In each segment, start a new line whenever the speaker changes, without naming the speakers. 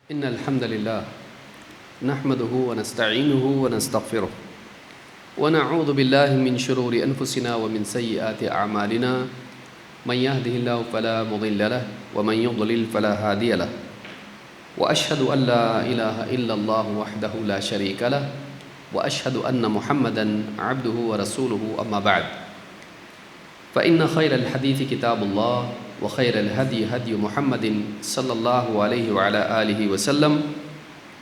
إن الحمد لله نحمده ونستعينه ونستغفره ونعوذ بالله من شرور أنفسنا ومن سيئات أعمالنا من يهده الله فلا مضل له ومن يضلل فلا هادي له وأشهد أن لا إله إلا الله وحده لا شريك له وأشهد أن محمدا عبده ورسوله أما بعد فإن خير الحديث كتاب الله وخير الهدي هدي محمد صلى الله عليه وعلى آله وسلم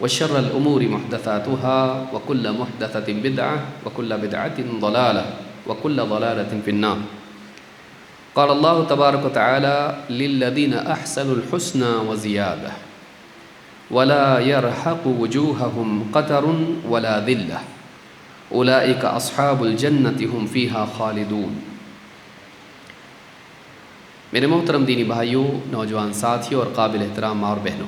وشر الأمور محدثاتها وكل محدثة بدعة وكل بدعة ضلالة وكل ضلالة في النار. قال الله تبارك وتعالى للذين أحسنوا الحسنى وزيادة ولا يرهق وجوههم قتر ولا ذلة أولئك أصحاب الجنة هم فيها خالدون. میرے محترم دینی بھائیوں، نوجوان ساتھیوں اور قابل احترام ماں اور بہنوں،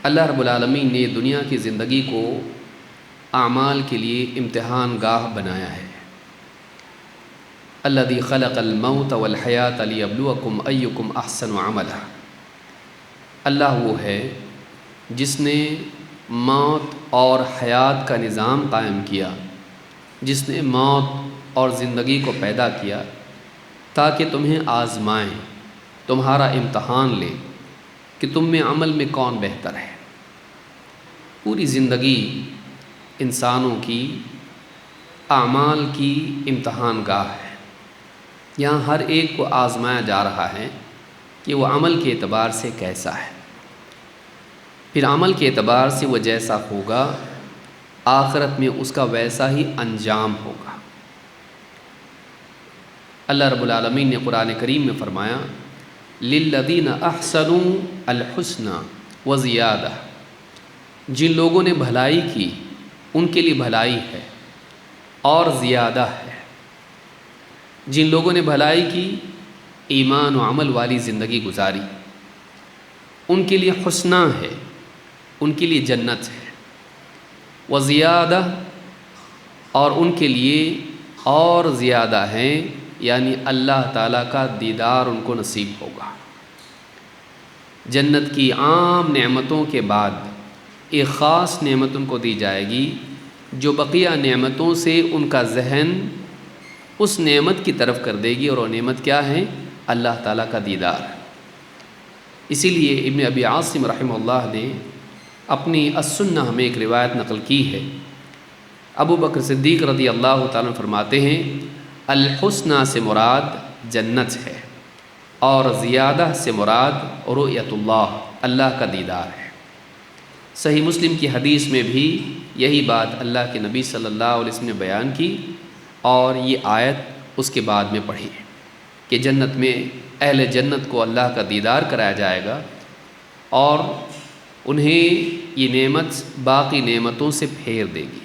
اللہ رب العالمین نے دنیا کی زندگی کو اعمال کے لیے امتحان گاہ بنایا ہے۔ الذی خلق الموت والحیات لیبلوکم ایکم احسن عملا۔ اللہ وہ ہے جس نے موت اور حیات کا نظام قائم کیا، جس نے موت اور زندگی کو پیدا کیا تاکہ تمہیں آزمائیں، تمہارا امتحان لے کہ تم میں عمل میں کون بہتر ہے۔ پوری زندگی انسانوں کی اعمال کی امتحان گاہ ہے۔ یہاں ہر ایک کو آزمایا جا رہا ہے کہ وہ عمل کے اعتبار سے کیسا ہے، پھر عمل کے اعتبار سے وہ جیسا ہوگا آخرت میں اس کا ویسا ہی انجام ہوگا۔ اللہ رب العالمین نے قرآن کریم میں فرمایا للذین احسنوا الحسنى وزیادہ، جن لوگوں نے بھلائی کی ان کے لیے بھلائی ہے اور زیادہ ہے۔ جن لوگوں نے بھلائی کی، ایمان و عمل والی زندگی گزاری، ان کے لیے حسنہ ہے، ان کے لیے جنت ہے۔ وزیادہ، اور ان کے لیے اور زیادہ ہیں، یعنی اللہ تعالیٰ کا دیدار ان کو نصیب ہوگا۔ جنت کی عام نعمتوں کے بعد ایک خاص نعمت ان کو دی جائے گی جو بقیہ نعمتوں سے ان کا ذہن اس نعمت کی طرف کر دے گی، اور وہ نعمت کیا ہے؟ اللہ تعالیٰ کا دیدار۔ اسی لیے ابن ابی عاصم رحمہ اللہ نے اپنی السنہ ہمیں ایک روایت نقل کی ہے۔ ابو بکر صدیق رضی اللہ تعالیٰ فرماتے ہیں الحسنہ سے مراد جنت ہے، اور زیادہ سے مراد رؤیت اللہ، اللہ کا دیدار ہے۔ صحیح مسلم کی حدیث میں بھی یہی بات اللہ کے نبی صلی اللہ علیہ وسلم نے بیان کی، اور یہ آیت اس کے بعد میں پڑھی کہ جنت میں اہل جنت کو اللہ کا دیدار کرایا جائے گا، اور انہیں یہ نعمت باقی نعمتوں سے پھیر دے گی۔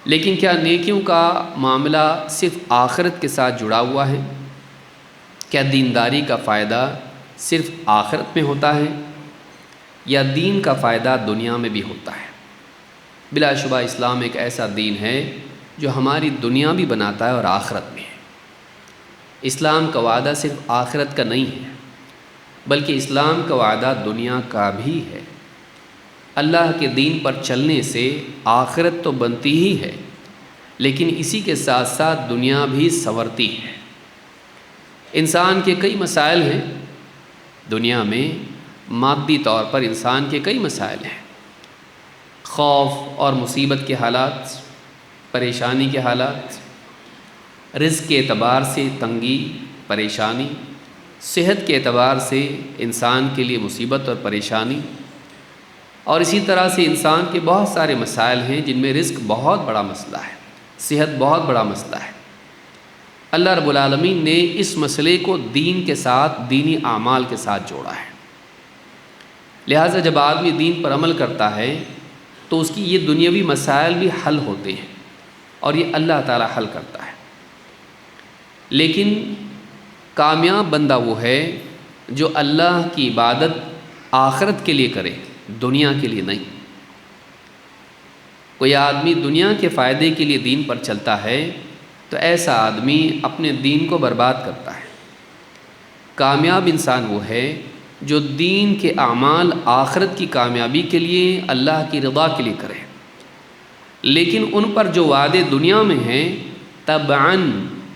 لیکن کیا نیکیوں کا معاملہ صرف آخرت کے ساتھ جڑا ہوا ہے؟ کیا دینداری کا فائدہ صرف آخرت میں ہوتا ہے، یا دین کا فائدہ دنیا میں بھی ہوتا ہے؟ بلا شبہ اسلام ایک ایسا دین ہے جو ہماری دنیا بھی بناتا ہے اور آخرت میں ہے۔ اسلام کا وعدہ صرف آخرت کا نہیں ہے، بلکہ اسلام کا وعدہ دنیا کا بھی ہے۔ اللہ کے دین پر چلنے سے آخرت تو بنتی ہی ہے، لیکن اسی کے ساتھ ساتھ دنیا بھی سنورتی ہے۔ انسان کے کئی مسائل ہیں دنیا میں، مادی طور پر انسان کے کئی مسائل ہیں، خوف اور مصیبت کے حالات، پریشانی کے حالات، رزق کے اعتبار سے تنگی، پریشانی، صحت کے اعتبار سے انسان کے لیے مصیبت اور پریشانی، اور اسی طرح سے انسان کے بہت سارے مسائل ہیں جن میں رزق بہت بڑا مسئلہ ہے، صحت بہت بڑا مسئلہ ہے۔ اللہ رب العالمین نے اس مسئلے کو دین کے ساتھ، دینی اعمال کے ساتھ جوڑا ہے۔ لہٰذا جب آدمی دین پر عمل کرتا ہے تو اس کی یہ دنیاوی مسائل بھی حل ہوتے ہیں، اور یہ اللہ تعالیٰ حل کرتا ہے۔ لیکن کامیاب بندہ وہ ہے جو اللہ کی عبادت آخرت کے لیے کرے، دنیا کے لیے نہیں۔ کوئی آدمی دنیا کے فائدے کے لیے دین پر چلتا ہے تو ایسا آدمی اپنے دین کو برباد کرتا ہے۔ کامیاب انسان وہ ہے جو دین کے اعمال آخرت کی کامیابی کے لیے، اللہ کی رضا کے لیے کرے، لیکن ان پر جو وعدے دنیا میں ہیں طبعاً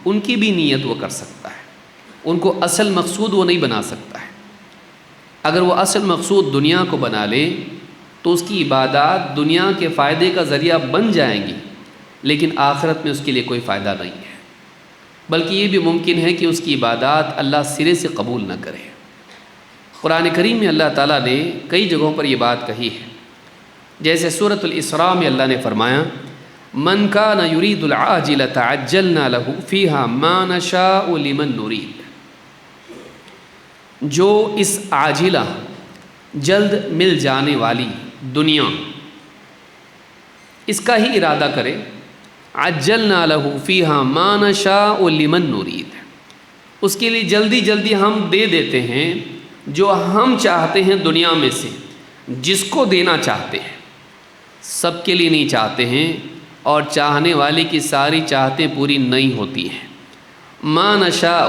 ان کی بھی نیت وہ کر سکتا ہے، ان کو اصل مقصود وہ نہیں بنا سکتا ہے۔ اگر وہ اصل مقصود دنیا کو بنا لے تو اس کی عبادات دنیا کے فائدے کا ذریعہ بن جائیں گی، لیکن آخرت میں اس کے لیے کوئی فائدہ نہیں ہے، بلکہ یہ بھی ممکن ہے کہ اس کی عبادات اللہ سرے سے قبول نہ کرے۔ قرآن کریم میں اللہ تعالیٰ نے کئی جگہوں پر یہ بات کہی ہے، جیسے سورۃ الاسراء میں اللہ نے فرمایا من کان یرید العاجلۃ عجلنا لہ فیہا ما نشاء لمن نرید، جو اس عاجلہ جلد مل جانے والی دنیا اس کا ہی ارادہ کرے، عجلنا لہ فیہا ما نشاء لمن نرید، اس کے لیے جلدی جلدی ہم دے دیتے ہیں جو ہم چاہتے ہیں دنیا میں سے، جس کو دینا چاہتے ہیں، سب کے لیے نہیں چاہتے ہیں، اور چاہنے والے کی ساری چاہتیں پوری نہیں ہوتی ہیں۔ ما نشاء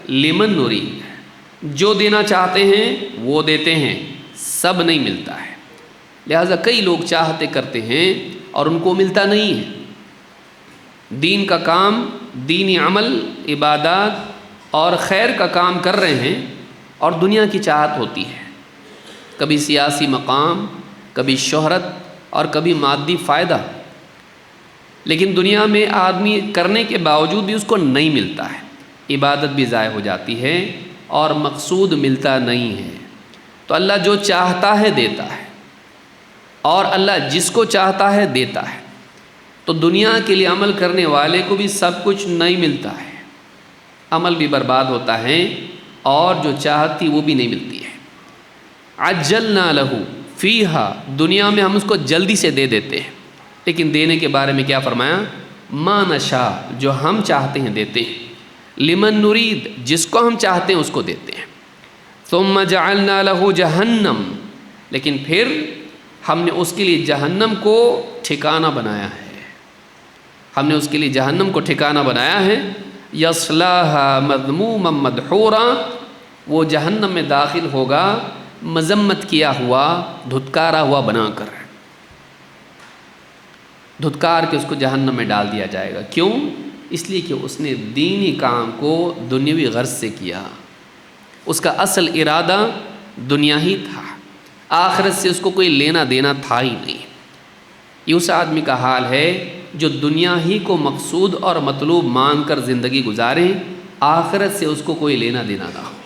لمن نرید، جو دینا چاہتے ہیں وہ دیتے ہیں، سب نہیں ملتا ہے۔ لہٰذا کئی لوگ چاہتے کرتے ہیں اور ان کو ملتا نہیں ہے۔ دین کا کام، دینی عمل، عبادات اور خیر کا کام کر رہے ہیں اور دنیا کی چاہت ہوتی ہے، کبھی سیاسی مقام، کبھی شہرت اور کبھی مادی فائدہ، لیکن دنیا میں آدمی کرنے کے باوجود بھی اس کو نہیں ملتا ہے، عبادت بھی ضائع ہو جاتی ہے اور مقصود ملتا نہیں ہے۔ تو اللہ جو چاہتا ہے دیتا ہے، اور اللہ جس کو چاہتا ہے دیتا ہے، تو دنیا کے لیے عمل کرنے والے کو بھی سب کچھ نہیں ملتا ہے، عمل بھی برباد ہوتا ہے اور جو چاہت تھی وہ بھی نہیں ملتی ہے۔ عجلنا لہ فیہا، دنیا میں ہم اس کو جلدی سے دے دیتے ہیں، لیکن دینے کے بارے میں کیا فرمایا؟ ما نشاء، جو ہم چاہتے ہیں دیتے ہیں، لمن نرید، جس کو ہم چاہتے ہیں اس کو دیتے ہیں۔ ثم جعلنا لہ جہنم، لیکن پھر ہم نے اس کے لیے جہنم کو ٹھکانہ بنایا ہے، ہم نے اس کے لیے جہنم کو ٹھکانہ بنایا ہے۔ یصلاھا مذموما مدحورا، وہ جہنم میں داخل ہوگا مذمت کیا ہوا، دھتکارا ہوا بنا کر، دھتکار کے اس کو جہنم میں ڈال دیا جائے گا۔ کیوں؟ اس لیے کہ اس نے دینی کام کو دنیوی غرض سے کیا، اس کا اصل ارادہ دنیا ہی تھا، آخرت سے اس کو کوئی لینا دینا تھا ہی نہیں۔ یہ اس آدمی کا حال ہے جو دنیا ہی کو مقصود اور مطلوب مان کر زندگی گزارے، آخرت سے اس کو کوئی لینا دینا نہ ہو۔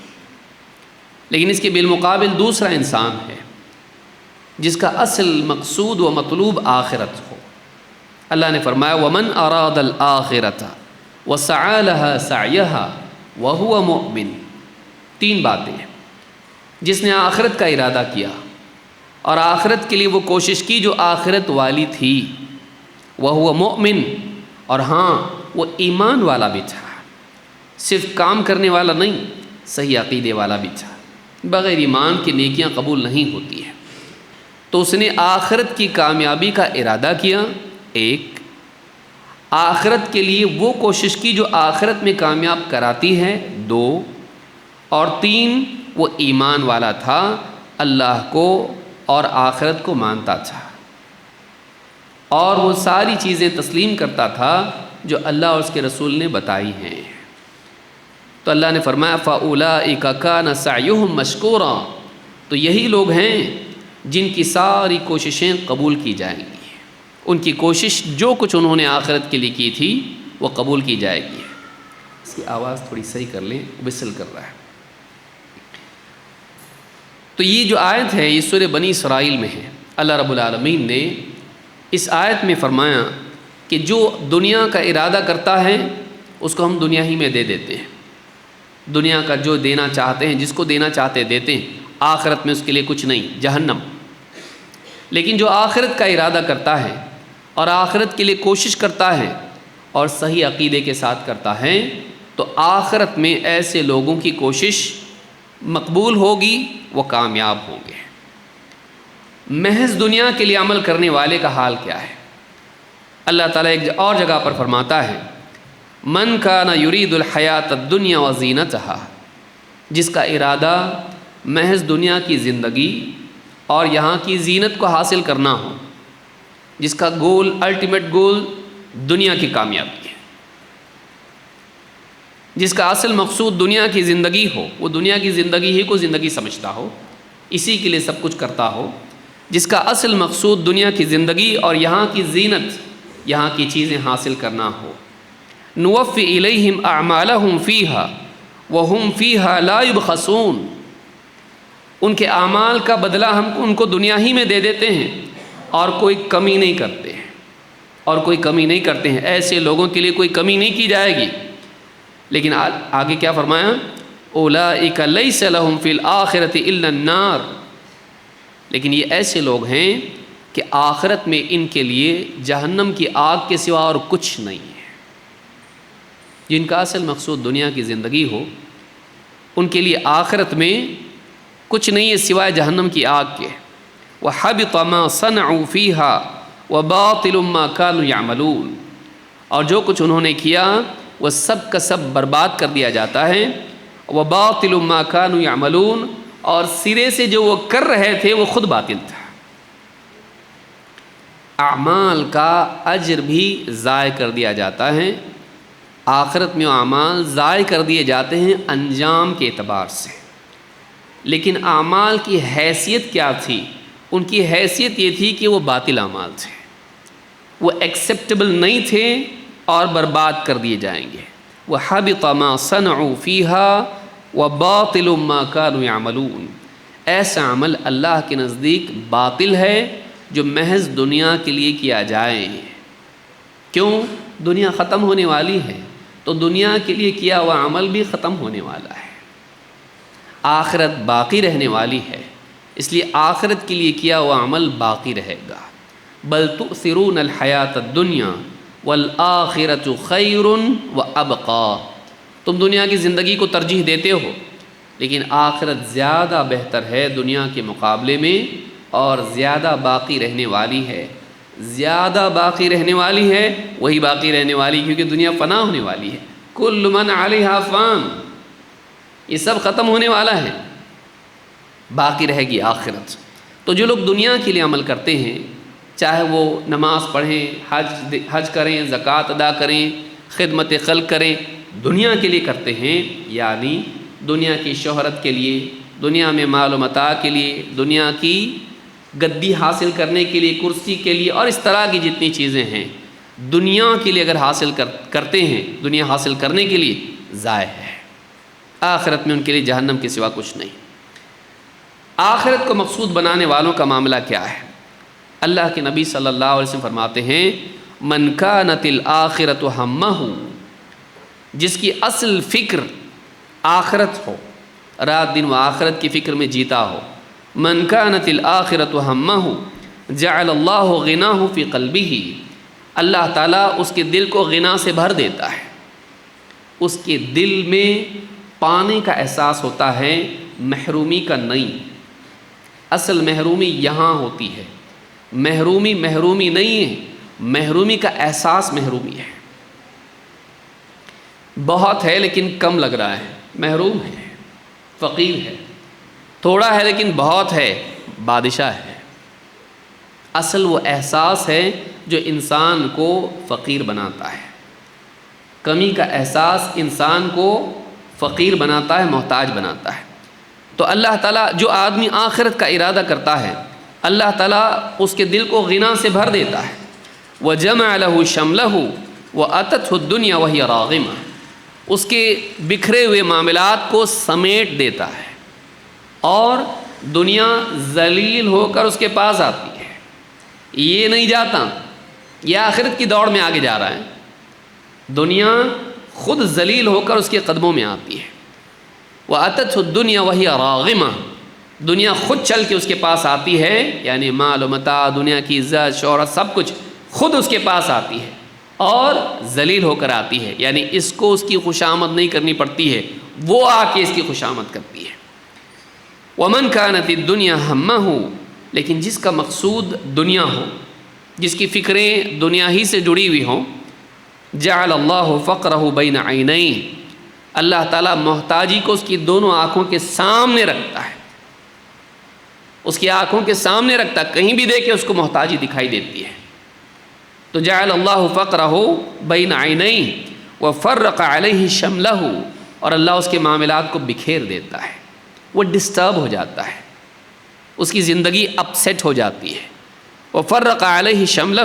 لیکن اس کے بالمقابل دوسرا انسان ہے جس کا اصل مقصود و مطلوب آخرت ہو۔ اللہ نے فرمایا وَمَنْ أَرَادَ الْآخِرَةَ وَسَعَى لَهَا سَعْيَهَا وَهُوَ مُؤْمِنٌ، تین باتیں ہیں۔ جس نے آخرت کا ارادہ کیا اور آخرت کے لیے وہ کوشش کی جو آخرت والی تھی، وَهُوَ مُؤْمِن، اور ہاں وہ ایمان والا بھی تھا، صرف کام کرنے والا نہیں، صحیح عقیدے والا بھی تھا۔ بغیر ایمان کی نیکیاں قبول نہیں ہوتی ہیں۔ تو اس نے آخرت کی کامیابی کا ارادہ کیا، ایک، آخرت کے لیے وہ کوشش کی جو آخرت میں کامیاب کراتی ہے، دو، اور تین، وہ ایمان والا تھا، اللہ کو اور آخرت کو مانتا تھا، اور وہ ساری چیزیں تسلیم کرتا تھا جو اللہ اور اس کے رسول نے بتائی ہیں۔ تو اللہ نے فرمایا فَأُولَئِكَ كَانَ سَعْيُهُمْ مَشْكُورًا، تو یہی لوگ ہیں جن کی ساری کوششیں قبول کی جائیں گی، ان کی کوشش جو کچھ انہوں نے آخرت کے لیے کی تھی وہ قبول کی جائے گی۔ اس کی آواز تھوڑی صحیح کر لیں، وصل کر رہا ہے۔ تو یہ جو آیت ہے یہ سورہ بنی اسرائیل میں ہے۔ اللہ رب العالمین نے اس آیت میں فرمایا کہ جو دنیا کا ارادہ کرتا ہے اس کو ہم دنیا ہی میں دے دیتے ہیں، دنیا کا جو دینا چاہتے ہیں، جس کو دینا چاہتے دیتے ہیں، آخرت میں اس کے لیے کچھ نہیں، جہنم۔ لیکن جو آخرت کا ارادہ کرتا ہے اور آخرت کے لیے کوشش کرتا ہے اور صحیح عقیدے کے ساتھ کرتا ہے، تو آخرت میں ایسے لوگوں کی کوشش مقبول ہوگی، وہ کامیاب ہوں گے۔ محض دنیا کے لیے عمل کرنے والے کا حال کیا ہے؟ اللہ تعالیٰ ایک اور جگہ پر فرماتا ہے من کان یرید الحیات الدنیا وزینتہا، جس کا ارادہ محض دنیا کی زندگی اور یہاں کی زینت کو حاصل کرنا ہو، جس کا گول، الٹیمیٹ گول دنیا کی کامیابی ہے، جس کا اصل مقصود دنیا کی زندگی ہو، وہ دنیا کی زندگی ہی کو زندگی سمجھتا ہو، اسی کے لیے سب کچھ کرتا ہو، جس کا اصل مقصود دنیا کی زندگی اور یہاں کی زینت، یہاں کی چیزیں حاصل کرنا ہو۔ نوفی الیہم اعمالہم فیہا وہم فیہا لا یبخسون، ان کے اعمال کا بدلہ ہم ان کو دنیا ہی میں دے دیتے ہیں اور کوئی کمی نہیں کرتے ہیں، اور کوئی کمی نہیں کرتے ہیں، ایسے لوگوں کے لیے کوئی کمی نہیں کی جائے گی۔ لیکن آگے کیا فرمایا؟ اولئک لیس لہم فی الآخرۃ الا النار، لیکن یہ ایسے لوگ ہیں کہ آخرت میں ان کے لیے جہنم کی آگ کے سوا اور کچھ نہیں ہے۔ جن کا اصل مقصود دنیا کی زندگی ہو، ان کے لیے آخرت میں کچھ نہیں ہے سوائے جہنم کی آگ کے۔ وَحَبِطَ مَا صَنَعُوا فِيهَا وَبَاطِلٌ مَا كَانُوا يَعْمَلُونَ، اور جو کچھ انہوں نے کیا وہ سب کا سب برباد کر دیا جاتا ہے۔ وَبَاطِلٌ مَا كَانُوا يَعْمَلُونَ، اور سرے سے جو وہ کر رہے تھے وہ خود باطل تھا۔ اعمال کا اجر بھی ضائع کر دیا جاتا ہے، آخرت میں اعمال ضائع کر دیے جاتے ہیں انجام کے اعتبار سے، لیکن اعمال کی حیثیت کیا تھی؟ ان کی حیثیت یہ تھی کہ وہ باطل اعمال تھے، وہ ایکسیپٹیبل نہیں تھے اور برباد کر دیے جائیں گے۔ وَحَبِطَ مَا صَنَعُوا فِيهَا وَبَاطِلٌ مَا كَانُوا يَعْمَلُونَ، ایسا عمل اللہ کے نزدیک باطل ہے جو محض دنیا کے لیے کیا جائے۔ کیوں؟ دنیا ختم ہونے والی ہے، تو دنیا کے لیے کیا ہوا عمل بھی ختم ہونے والا ہے۔ آخرت باقی رہنے والی ہے، اس لیے آخرت کے لیے کیا ہوا عمل باقی رہے گا۔ بل تؤثرون الحیات الدنیا والآخرۃ خیر وابقی، تم دنیا کی زندگی کو ترجیح دیتے ہو، لیکن آخرت زیادہ بہتر ہے دنیا کے مقابلے میں، اور زیادہ باقی رہنے والی ہے۔ زیادہ باقی رہنے والی ہے، وہی باقی رہنے والی کیونکہ دنیا فنا ہونے والی ہے۔ کل من علیہا فان، یہ سب ختم ہونے والا ہے، باقی رہے گی آخرت۔ تو جو لوگ دنیا کے لیے عمل کرتے ہیں، چاہے وہ نماز پڑھیں، حج کریں، زکوٰۃ ادا کریں، خدمت خلق کریں، دنیا کے لیے کرتے ہیں، یعنی دنیا کی شہرت کے لیے، دنیا میں مال و متاع کے لیے، دنیا کی گدی حاصل کرنے کے لیے، کرسی کے لیے، اور اس طرح کی جتنی چیزیں ہیں دنیا کے لیے اگر حاصل کرتے ہیں، دنیا حاصل کرنے کے لیے ضائع ہے۔ آخرت میں ان کے لیے جہنم کے سوا کچھ نہیں۔ آخرت کو مقصود بنانے والوں کا معاملہ کیا ہے؟ اللہ کے نبی صلی اللہ علیہ وسلم فرماتے ہیں من کانت الآخرۃ ہمہ، جس کی اصل فکر آخرت ہو، رات دن وہ آخرت کی فکر میں جیتا ہو۔ من کانت الآخرۃ ہمہ جعل اللہ غناہ فی قلبہ، اللہ تعالیٰ اس کے دل کو غنا سے بھر دیتا ہے، اس کے دل میں پانے کا احساس ہوتا ہے، محرومی کا نہیں۔ اصل محرومی یہاں ہوتی ہے، محرومی نہیں ہے، محرومی کا احساس محرومی ہے۔ بہت ہے لیکن کم لگ رہا ہے، محروم ہے، فقیر ہے، تھوڑا ہے لیکن بہت ہے، بادشاہ ہے۔ اصل وہ احساس ہے جو انسان کو فقیر بناتا ہے، کمی کا احساس انسان کو فقیر بناتا ہے، محتاج بناتا ہے۔ تو اللہ تعالیٰ، جو آدمی آخرت کا ارادہ کرتا ہے، اللہ تعالیٰ اس کے دل کو غنا سے بھر دیتا ہے۔ وَجَمَعَ لَهُ شَمْلَهُ وَأَتَتْهُ الدُّنْيَا وَهِيَ رَاغِمَةٌ، اس کے بکھرے ہوئے معاملات کو سمیٹ دیتا ہے اور دنیا ذلیل ہو کر اس کے پاس آتی ہے۔ یہ نہیں جاتا، یہ آخرت کی دوڑ میں آگے جا رہا ہے، دنیا خود ذلیل ہو کر اس کے قدموں میں آتی ہے۔ وَأَتَتْهُ الدُّنْيَا وَهِيَ رَاغِمَةٌ، دنیا خود چل کے اس کے پاس آتی ہے، یعنی مال و متاع، دنیا کی عزت، شہرت، سب کچھ خود اس کے پاس آتی ہے اور ذلیل ہو کر آتی ہے، یعنی اس کو اس کی خوشامد نہیں کرنی پڑتی ہے، وہ آ کے اس کی خوشامد کرتی ہے۔ وَمَنْ كَانَتِ الدُّنْيَا هَمَّهُ، لیکن جس کا مقصود دنیا ہو، جس کی فکریں دنیا ہی سے جڑی ہوئی ہوں، جعل اللہ فقرہ بین عینین، اللہ تعالیٰ محتاجی کو اس کی دونوں آنکھوں کے سامنے رکھتا ہے، اس کی آنکھوں کے سامنے رکھتا، کہیں بھی دیکھے اس کو محتاجی دکھائی دیتی ہے. تو جعل اللہ فقرہ بین عینیہ وفرق علیہ شملہ، اور اللہ اس کے معاملات کو بکھیر دیتا ہے، وہ ڈسٹرب ہو جاتا ہے، اس کی زندگی اپسیٹ ہو جاتی ہے. وفرق علیہ شملہ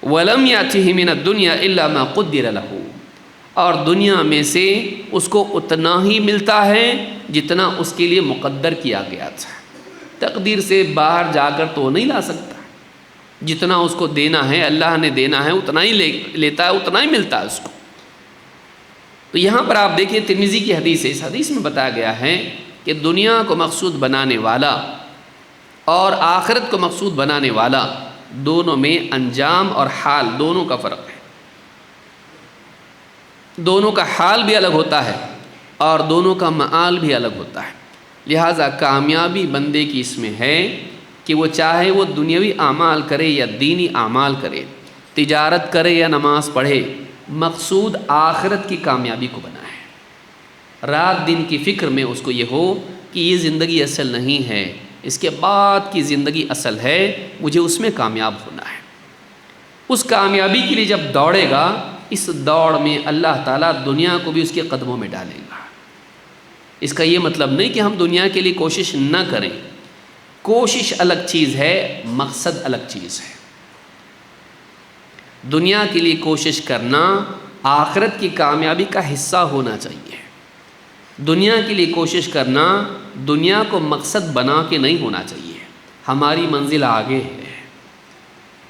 ولم یأتہ من الدنیا الا ما قدر لہ، اور دنیا میں سے اس کو اتنا ہی ملتا ہے جتنا اس کے لیے مقدر کیا گیا تھا. تقدیر سے باہر جا کر تو نہیں لا سکتا، جتنا اس کو دینا ہے اللہ نے دینا ہے اتنا ہی لیتا ہے، اتنا ہی ملتا ہے اس کو. تو یہاں پر آپ دیکھیں ترمذی کی حدیث ہے، اس حدیث میں بتایا گیا ہے کہ دنیا کو مقصود بنانے والا اور آخرت کو مقصود بنانے والا، دونوں میں انجام اور حال دونوں کا فرق ہے. دونوں کا حال بھی الگ ہوتا ہے اور دونوں کا مآل بھی الگ ہوتا ہے. لہٰذا کامیابی بندے کی اس میں ہے کہ وہ چاہے وہ دنیاوی اعمال کرے یا دینی اعمال کرے، تجارت کرے یا نماز پڑھے، مقصود آخرت کی کامیابی کو بنائے. رات دن کی فکر میں اس کو یہ ہو کہ یہ زندگی اصل نہیں ہے، اس کے بعد کی زندگی اصل ہے، مجھے اس میں کامیاب ہونا ہے. اس کامیابی کے لیے جب دوڑے گا، اس دوڑ میں اللہ تعالیٰ دنیا کو بھی اس کے قدموں میں ڈالے گا. اس کا یہ مطلب نہیں کہ ہم دنیا کے لیے کوشش نہ کریں، کوشش الگ چیز ہے، مقصد الگ چیز ہے. دنیا کے لیے کوشش کرنا آخرت کی کامیابی کا حصہ ہونا چاہیے. دنیا کے لیے کوشش کرنا دنیا کو مقصد بنا کے نہیں ہونا چاہیے. ہماری منزل آگے ہے،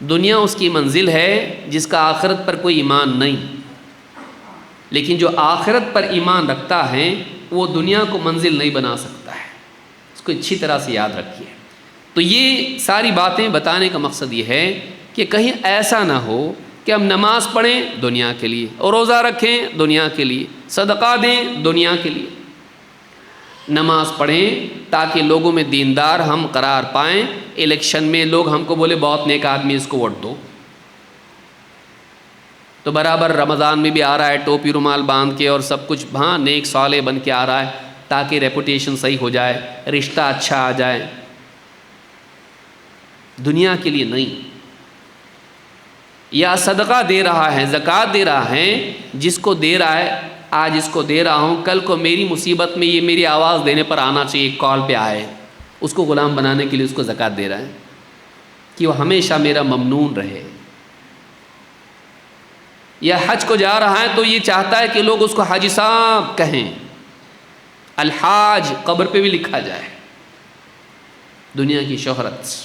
دنیا اس کی منزل ہے جس کا آخرت پر کوئی ایمان نہیں، لیکن جو آخرت پر ایمان رکھتا ہے وہ دنیا کو منزل نہیں بنا سکتا ہے. اس کو اچھی طرح سے یاد رکھیے. تو یہ ساری باتیں بتانے کا مقصد یہ ہے کہ کہیں ایسا نہ ہو کہ ہم نماز پڑھیں دنیا کے لیے، اور روزہ رکھیں دنیا کے لیے، صدقہ دیں دنیا کے لیے. نماز پڑھیں تاکہ لوگوں میں دیندار ہم قرار پائیں، الیکشن میں لوگ ہم کو بولے بہت نیک آدمی اس کو ووٹ دو. تو برابر رمضان میں بھی آ رہا ہے ٹوپی رومال باندھ کے اور سب کچھ، ہاں نیک صالح بن کے آ رہا ہے تاکہ ریپوٹیشن صحیح ہو جائے، رشتہ اچھا آ جائے. دنیا کے لیے نہیں. یا صدقہ دے رہا ہے، زکوٰۃ دے رہا ہے، جس کو دے رہا ہے آج اس کو دے رہا ہوں، کل کو میری مصیبت میں یہ میری آواز دینے پر آنا چاہیے، کال پہ آئے، اس کو غلام بنانے کے لیے اس کو زکوٰۃ دے رہا ہے کہ وہ ہمیشہ میرا ممنون رہے. یا حج کو جا رہا ہے تو یہ چاہتا ہے کہ لوگ اس کو حاجی صاحب کہیں، الحاج قبر پہ بھی لکھا جائے. دنیا کی شہرت.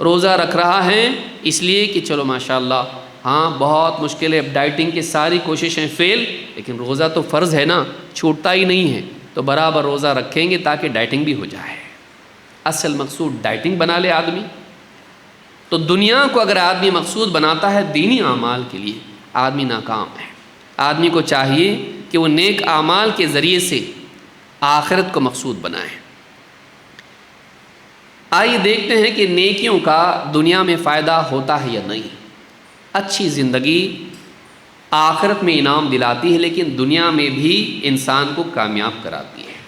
روزہ رکھ رہا ہے اس لیے کہ چلو ماشاءاللہ ہاں بہت مشکل ہے، اب ڈائٹنگ کی ساری کوششیں فیل، لیکن روزہ تو فرض ہے نا، چھوٹتا ہی نہیں ہے، تو برابر روزہ رکھیں گے تاکہ ڈائٹنگ بھی ہو جائے. اصل مقصود ڈائٹنگ بنا لے آدمی. تو دنیا کو اگر آدمی مقصود بناتا ہے دینی اعمال کے لیے، آدمی ناکام ہے. آدمی کو چاہیے کہ وہ نیک اعمال کے ذریعے سے آخرت کو مقصود بنائے. آئیے دیکھتے ہیں کہ نیکیوں کا دنیا میں فائدہ ہوتا ہے یا نہیں. اچھی زندگی آخرت میں انعام دلاتی ہے، لیکن دنیا میں بھی انسان کو کامیاب کراتی ہے.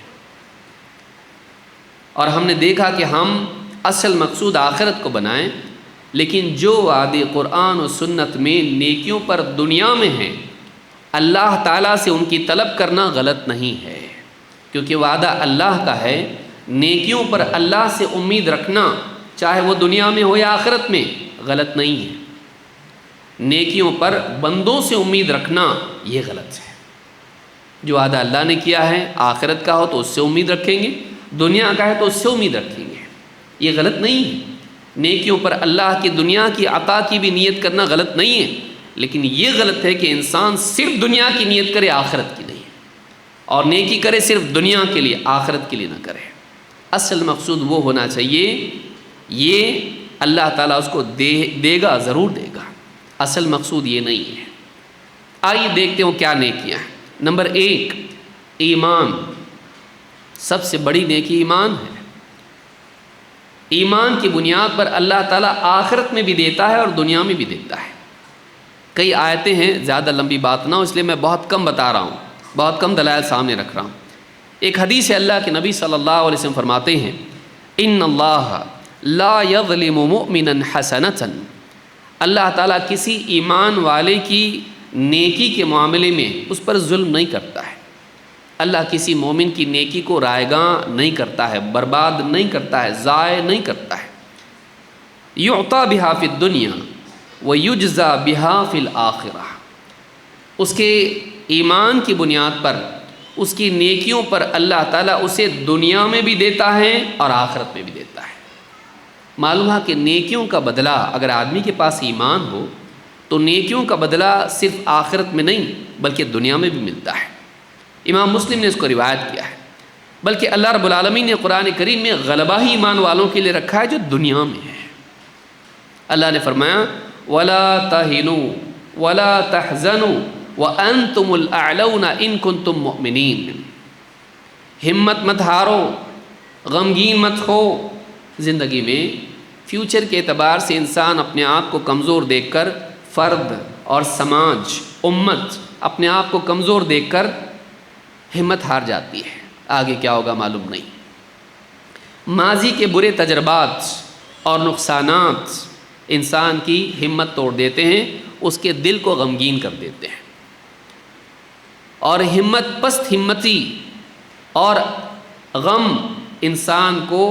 اور ہم نے دیکھا کہ ہم اصل مقصود آخرت کو بنائیں، لیکن جو وعدے قرآن و سنت میں نیکیوں پر دنیا میں ہیں، اللہ تعالیٰ سے ان کی طلب کرنا غلط نہیں ہے، کیونکہ وعدہ اللہ کا ہے. نیکیوں پر اللہ سے امید رکھنا چاہے وہ دنیا میں ہو یا آخرت میں غلط نہیں ہے. نیکیوں پر بندوں سے امید رکھنا یہ غلط ہے. جو وعدہ اللہ نے کیا ہے آخرت کا ہو تو اس سے امید رکھیں گے، دنیا کا ہے تو اس سے امید رکھیں گے، یہ غلط نہیں ہے. نیکیوں پر اللہ کی دنیا کی عطا کی بھی نیت کرنا غلط نہیں ہے، لیکن یہ غلط ہے کہ انسان صرف دنیا کی نیت کرے آخرت کی نہیں، اور نیکی کرے صرف دنیا کے لیے آخرت کے لیے نہ کرے. اصل مقصود وہ ہونا چاہیے، یہ اللہ تعالیٰ اس کو دے گا، ضرور دے گا. اصل مقصود یہ نہیں ہے. آئیے دیکھتے ہیں کیا نیکیاں ہیں. نمبر 1 ایمان. سب سے بڑی نیکی ایمان ہے. ایمان کی بنیاد پر اللہ تعالیٰ آخرت میں بھی دیتا ہے اور دنیا میں بھی دیتا ہے. کئی آیتیں ہیں، زیادہ لمبی بات نہ ہو اس لیے میں بہت کم بتا رہا ہوں، بہت کم دلائل سامنے رکھ رہا ہوں. ایک حدیث ہے اللہ کے نبی صلی اللہ علیہ وسلم فرماتے ہیں ان اللہ لا یظلم مؤمنا حسنۃ، اللہ تعالیٰ کسی ایمان والے کی نیکی کے معاملے میں اس پر ظلم نہیں کرتا ہے۔ اللہ کسی مومن کی نیکی کو رائیگاں نہیں کرتا ہے، برباد نہیں کرتا ہے، ضائع نہیں کرتا ہے۔ یعطی بہا فی الدنیا ویجزی بہا فی الآخرہ، اس کے ایمان کی بنیاد پر، اس کی نیکیوں پر اللہ تعالیٰ اسے دنیا میں بھی دیتا ہے اور آخرت میں بھی دیتا ہے۔ معلوم ہے کہ نیکیوں کا بدلہ، اگر آدمی کے پاس ایمان ہو تو نیکیوں کا بدلہ صرف آخرت میں نہیں بلکہ دنیا میں بھی ملتا ہے۔ امام مسلم نے اس کو روایت کیا ہے، بلکہ اللہ رب العالمین نے قرآن کریم میں غلبہ ہی ایمان والوں کے لیے رکھا ہے جو دنیا میں ہے۔ اللہ نے فرمایا وَلَا تَهِنُوا وَلَا تَحْزَنُوا وَأَنْتُمُ الْأَعْلَوْنَ إِن كُنتُم مُؤْمِنِينَ، ہمت مت ہارو، غمگین مت ہو۔ زندگی میں فیوچر کے اعتبار سے انسان اپنے آپ کو کمزور دیکھ کر، فرد اور سماج، امت اپنے آپ کو کمزور دیکھ کر ہمت ہار جاتی ہے، آگے کیا ہوگا معلوم نہیں۔ ماضی کے برے تجربات اور نقصانات انسان کی ہمت توڑ دیتے ہیں، اس کے دل کو غمگین کر دیتے ہیں، اور پست ہمتی اور غم انسان کو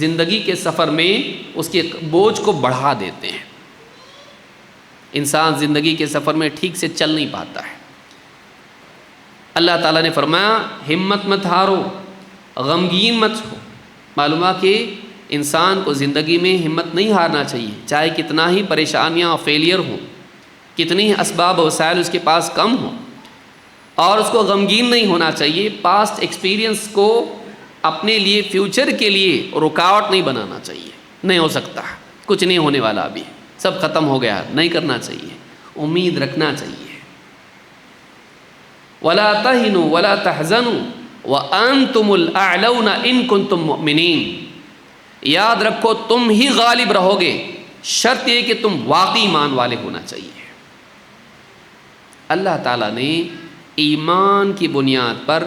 زندگی کے سفر میں اس کے بوجھ کو بڑھا دیتے ہیں۔ انسان زندگی کے سفر میں ٹھیک سے چل نہیں پاتا ہے۔ اللہ تعالیٰ نے فرمایا ہمت مت ہارو، غمگین مت ہو۔ معلوم ہے کہ انسان کو زندگی میں ہمت نہیں ہارنا چاہیے، چاہے کتنا ہی پریشانیاں اور فیلئر ہوں، کتنی ہی اسباب و وسائل اس کے پاس کم ہوں، اور اس کو غمگین نہیں ہونا چاہیے۔ پاسٹ ایکسپیرینس کو اپنے لیے، فیوچر کے لیے رکاوٹ نہیں بنانا چاہیے۔ نہیں ہو سکتا، کچھ نہیں ہونے والا، ابھی سب ختم ہو گیا، نہیں کرنا چاہیے، امید رکھنا چاہیے۔ وَلَا تَهِنُوا وَلَا تَحْزَنُوا وَأَنْتُمُ الْأَعْلَوْنَ إِن كُنتُم مُؤْمِنِينَ، یاد رکھو تم ہی غالب رہو گے، شرط یہ کہ تم واقعی ایمان والے ہونا چاہیے۔ اللہ تعالیٰ نے ایمان کی بنیاد پر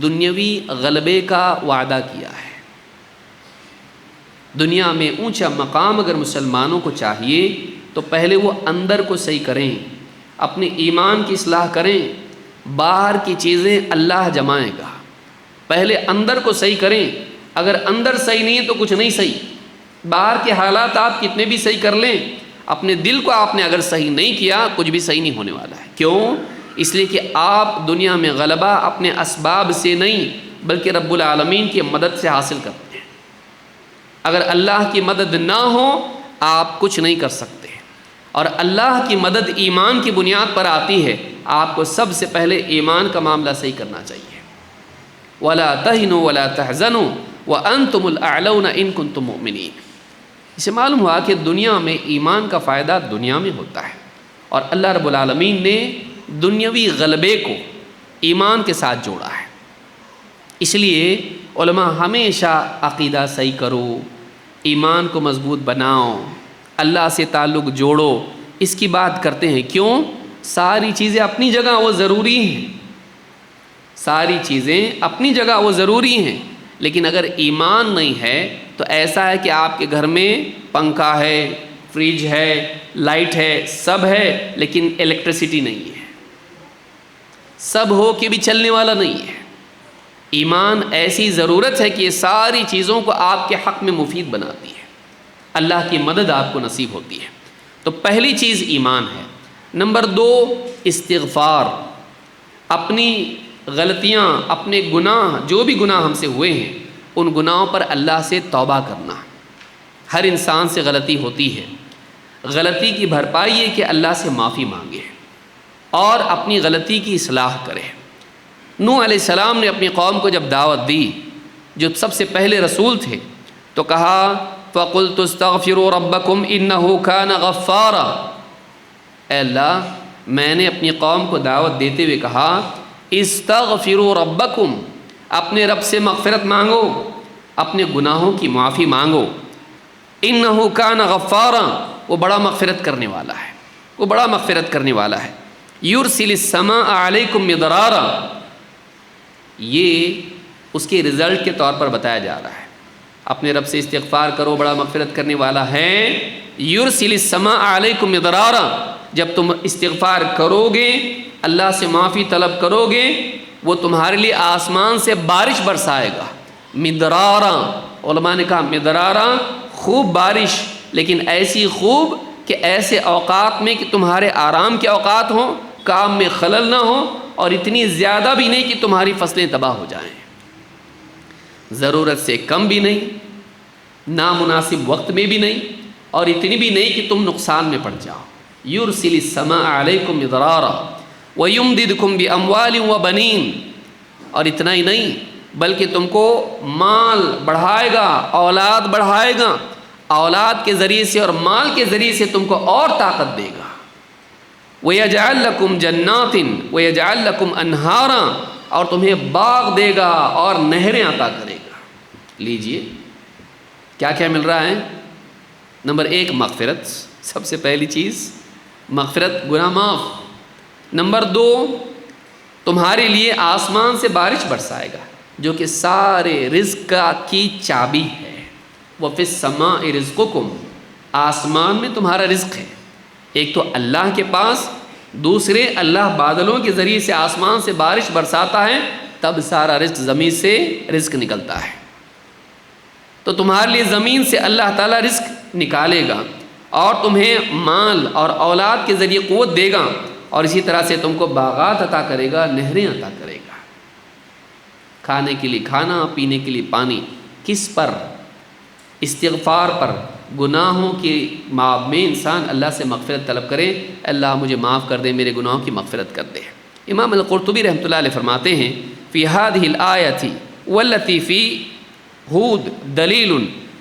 دنیاوی غلبے کا وعدہ کیا ہے۔ دنیا میں اونچا مقام اگر مسلمانوں کو چاہیے تو پہلے وہ اندر کو صحیح کریں، اپنے ایمان کی اصلاح کریں۔ باہر کی چیزیں اللہ جمائے گا، پہلے اندر کو صحیح کریں۔ اگر اندر صحیح نہیں ہے تو کچھ نہیں صحیح۔ باہر کے حالات آپ کتنے بھی صحیح کر لیں، اپنے دل کو آپ نے اگر صحیح نہیں کیا کچھ بھی صحیح نہیں ہونے والا ہے۔ کیوں؟ اس لیے کہ آپ دنیا میں غلبہ اپنے اسباب سے نہیں بلکہ رب العالمین کی مدد سے حاصل کرتے ہیں۔ اگر اللہ کی مدد نہ ہو آپ کچھ نہیں کر سکتے، اور اللہ کی مدد ایمان کی بنیاد پر آتی ہے۔ آپ کو سب سے پہلے ایمان کا معاملہ صحیح کرنا چاہیے۔ وَلَا تَهِنُوا وَلَا تَحْزَنُوا وَأَنْتُمُ الْأَعْلَوْنَ إِن كُنتُم مُؤْمِنِينَ۔ اسے معلوم ہوا کہ دنیا میں ایمان کا فائدہ دنیا میں ہوتا ہے، اور اللہ رب العالمین نے دنیاوی غلبے کو ایمان کے ساتھ جوڑا ہے۔ اس لیے علماء ہمیشہ عقیدہ صحیح کرو، ایمان کو مضبوط بناؤ، اللہ سے تعلق جوڑو، اس کی بات کرتے ہیں۔ کیوں؟ ساری چیزیں اپنی جگہ وہ ضروری ہیں، ساری چیزیں اپنی جگہ وہ ضروری ہیں، لیکن اگر ایمان نہیں ہے تو ایسا ہے کہ آپ کے گھر میں پنکھا ہے، فریج ہے، لائٹ ہے، سب ہے، لیکن الیکٹریسٹی نہیں ہے، سب ہو کے بھی چلنے والا نہیں ہے۔ ایمان ایسی ضرورت ہے کہ یہ ساری چیزوں کو آپ کے حق میں مفید بناتی ہے، اللہ کی مدد آپ کو نصیب ہوتی ہے۔ تو پہلی چیز ایمان ہے۔ نمبر 2 استغفار، اپنی غلطیاں، اپنے گناہ، جو بھی گناہ ہم سے ہوئے ہیں ان گناہوں پر اللہ سے توبہ کرنا۔ ہر انسان سے غلطی ہوتی ہے، غلطی کی بھرپائی ہے کہ اللہ سے معافی مانگے اور اپنی غلطی کی اصلاح کرے۔ نوح علیہ السلام نے اپنی قوم کو جب دعوت دی، جو سب سے پہلے رسول تھے، تو کہا فَقُلْتُ اسْتَغْفِرُوا رَبَّكُمْ إِنَّهُ كَانَ غَفَّارًا، اے اللہ میں نے اپنی قوم کو دعوت دیتے ہوئے کہا استغفروا ربکم، اپنے رب سے مغفرت مانگو، اپنے گناہوں کی معافی مانگو۔ انہ کان غفارا، وہ بڑا مغفرت کرنے والا ہے، وہ بڑا مغفرت کرنے والا ہے۔ یرسل السماء علیکم مدرارا، یہ اس کے رزلٹ کے طور پر بتایا جا رہا ہے۔ اپنے رب سے استغفار کرو، بڑا مغفرت کرنے والا ہے۔ یرسل السماء علیکم مدرارا، جب تم استغفار کرو گے، اللہ سے معافی طلب کرو گے، وہ تمہارے لیے آسمان سے بارش برسائے گا۔ مدرارا، علماء نے کہا مدرارا خوب بارش، لیکن ایسی خوب کہ ایسے اوقات میں کہ تمہارے آرام کے اوقات ہوں، کام میں خلل نہ ہو، اور اتنی زیادہ بھی نہیں کہ تمہاری فصلیں تباہ ہو جائیں، ضرورت سے کم بھی نہیں، نامناسب وقت میں بھی نہیں، اور اتنی بھی نہیں کہ تم نقصان میں پڑ جاؤ۔ یرسل السماء علیکم مدرارا ویمددکم باموال وبنین، اور اتنا ہی نہیں بلکہ تم کو مال بڑھائے گا، اولاد بڑھائے گا، اولاد کے ذریعے سے اور مال کے ذریعے سے تم کو اور طاقت دے گا۔ وَيَجْعَلْ لَكُمْ جَنَّاتٍ وَيَجْعَلْ لَكُمْ أَنْهَارًا، اور تمہیں باغ دے گا اور نہریں عطا کرے گا۔ لیجئے کیا کیا مل رہا ہے؟ نمبر 1 مغفرت، سب سے پہلی چیز مغفرت، گناہ معاف۔ نمبر 2 تمہارے لیے آسمان سے بارش برسائے گا، جو کہ سارے رزق کی چابی ہے۔ وَفِي السَّمَاءِ رِزْقُكُمْ، آسمان میں تمہارا رزق ہے۔ ایک تو اللہ کے پاس، دوسرے اللہ بادلوں کے ذریعے سے آسمان سے بارش برساتا ہے، تب سارا رزق زمین سے رزق نکلتا ہے۔ تو تمہارے لیے زمین سے اللہ تعالیٰ رزق نکالے گا، اور تمہیں مال اور اولاد کے ذریعے قوت دے گا، اور اسی طرح سے تم کو باغات عطا کرے گا، نہریں عطا کرے گا، کھانے کے لیے کھانا، پینے کے لیے پانی۔ کس پر؟ استغفار پر۔ گناہوں کے معاب میں انسان اللہ سے مغفرت طلب کرے، اللہ مجھے معاف کر دے، میرے گناہوں کی مغفرت کر دے۔ امام القرطبی رحمۃ اللہ علیہ فرماتے ہیں فی هذه الآیۃ والتي فی ہود دلیل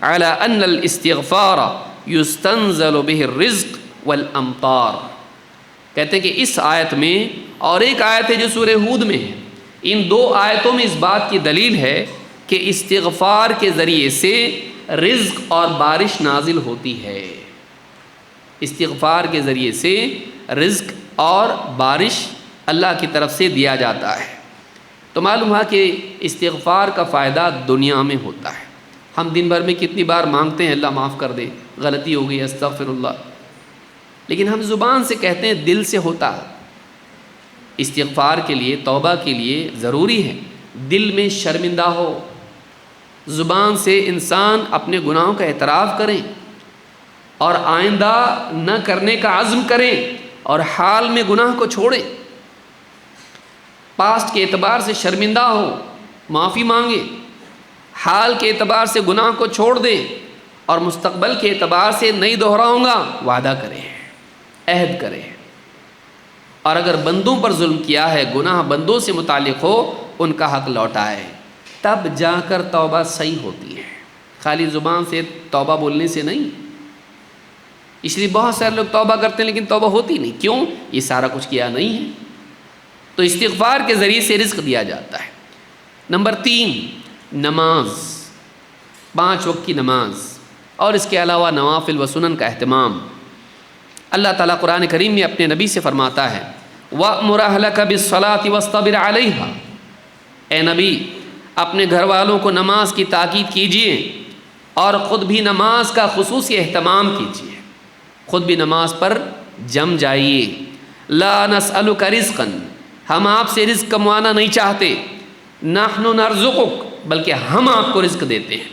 علی ان الاستغفار یستنزل به الرزق والامطار۔ کہتے ہیں کہ اس آیت میں، اور ایک آیت ہے جو سورہ ہود میں ہے، ان 2 آیتوں میں اس بات کی دلیل ہے کہ استغفار کے ذریعے سے رزق اور بارش نازل ہوتی ہے۔ استغفار کے ذریعے سے رزق اور بارش اللہ کی طرف سے دیا جاتا ہے۔ تو معلوم ہوا کہ استغفار کا فائدہ دنیا میں ہوتا ہے۔ ہم دن بھر میں کتنی بار مانگتے ہیں اللہ معاف کر دے، غلطی ہو گئی استغفر اللہ، لیکن ہم زبان سے کہتے ہیں، دل سے ہوتا ہے؟ استغفار کے لیے، توبہ کے لیے ضروری ہے دل میں شرمندہ ہو، زبان سے انسان اپنے گناہوں کا اعتراف کریں، اور آئندہ نہ کرنے کا عزم کریں، اور حال میں گناہ کو چھوڑیں۔ پاسٹ کے اعتبار سے شرمندہ ہو، معافی مانگے، حال کے اعتبار سے گناہ کو چھوڑ دیں، اور مستقبل کے اعتبار سے نہیں دہراؤں گا وعدہ کریں، عہد کریں۔ اور اگر بندوں پر ظلم کیا ہے، گناہ بندوں سے متعلق ہو، ان کا حق لوٹائے، تب جا کر توبہ صحیح ہوتی ہے، خالی زبان سے توبہ بولنے سے نہیں۔ اس لیے بہت سارے لوگ توبہ کرتے ہیں لیکن توبہ ہوتی نہیں، کیوں؟ یہ سارا کچھ کیا نہیں ہے۔ تو استغفار کے ذریعے سے رزق دیا جاتا ہے۔ نمبر 3 نماز، 5 وقت کی نماز، اور اس کے علاوہ نوافل و سنن کا اہتمام۔ اللہ تعالیٰ قرآن کریم میں اپنے نبی سے فرماتا ہے وَأْمُرْ أَهْلَكَ بِالصَّلَاةِ وَاصْطَبِرْ عَلَيْهَا، اے نبی اپنے گھر والوں کو نماز کی تاکید کیجئے، اور خود بھی نماز کا خصوصی اہتمام کیجئے، خود بھی نماز پر جم جائیے۔ لَا نَسْأَلُكَ رِزْقًا، ہم آپ سے رزق کموانا نہیں چاہتے، نَحْنُ نَرْزُقُكَ، بلکہ ہم آپ کو رزق دیتے ہیں۔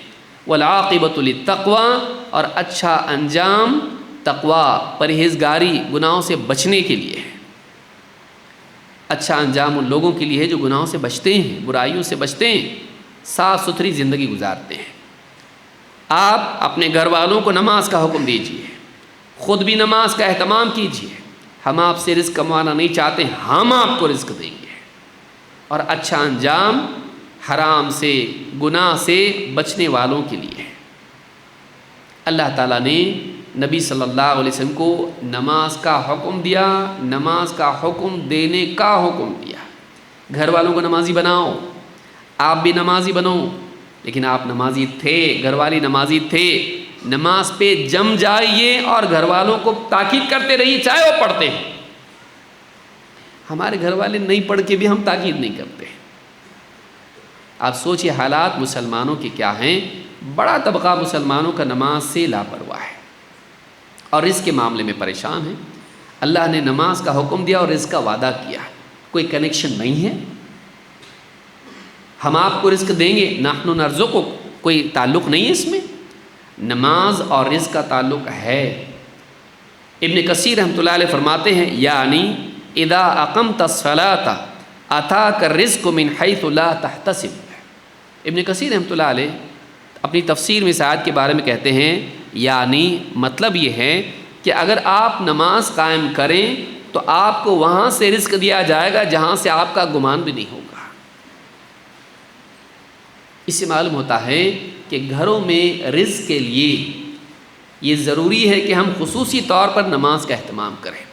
وَالْعَاقِبَةُ لِلتَّقْوَىٰ، اور اچھا انجام تقویٰ، پرہیزگاری، گناہوں سے بچنے کے لیے ہے۔ اچھا انجام ان لوگوں کے لیے ہے جو گناہوں سے بچتے ہیں، برائیوں سے بچتے ہیں، صاف ستھری زندگی گزارتے ہیں۔ آپ اپنے گھر والوں کو نماز کا حکم دیجیے، خود بھی نماز کا اہتمام کیجیے۔ ہم آپ سے رزق کموانا نہیں چاہتے، ہم آپ کو رزق دیں گے، اور اچھا انجام حرام سے، گناہ سے بچنے والوں کے لیے ہے۔ اللہ تعالیٰ نے نبی صلی اللہ علیہ وسلم کو نماز کا حکم دیا، نماز کا حکم دینے کا حکم دیا۔ گھر والوں کو نمازی بناؤ، آپ بھی نمازی بنو، لیکن آپ نمازی تھے، گھر والی نمازی تھے، نماز پہ جم جائیے اور گھر والوں کو تاکید کرتے رہیے چاہے وہ پڑھتے ہیں۔ ہمارے گھر والے نہیں پڑھ کے بھی ہم تاکید نہیں کرتے، آپ سوچئے حالات مسلمانوں کے کیا ہیں. بڑا طبقہ مسلمانوں کا نماز سے لاپرواہ ہے اور رزق کے معاملے میں پریشان ہے. اللہ نے نماز کا حکم دیا اور رزق کا وعدہ کیا، کوئی کنیکشن نہیں ہے. ہم آپ کو رزق دیں گے، نحن نرزقک، کوئی تعلق نہیں ہے اس میں. نماز اور رزق کا تعلق ہے. ابن کثیر رحمۃ اللہ علیہ فرماتے ہیں یعنی اذا اقمت الصلاۃ اتاک الرزق من حیث لا تحتسب. ابن کثیر رحمۃ اللہ علیہ اپنی تفسیر میں اس آیت کے بارے میں کہتے ہیں یعنی مطلب یہ ہے کہ اگر آپ نماز قائم کریں تو آپ کو وہاں سے رزق دیا جائے گا جہاں سے آپ کا گمان بھی نہیں ہوگا. اس سے معلوم ہوتا ہے کہ گھروں میں رزق کے لیے یہ ضروری ہے کہ ہم خصوصی طور پر نماز کا اہتمام کریں.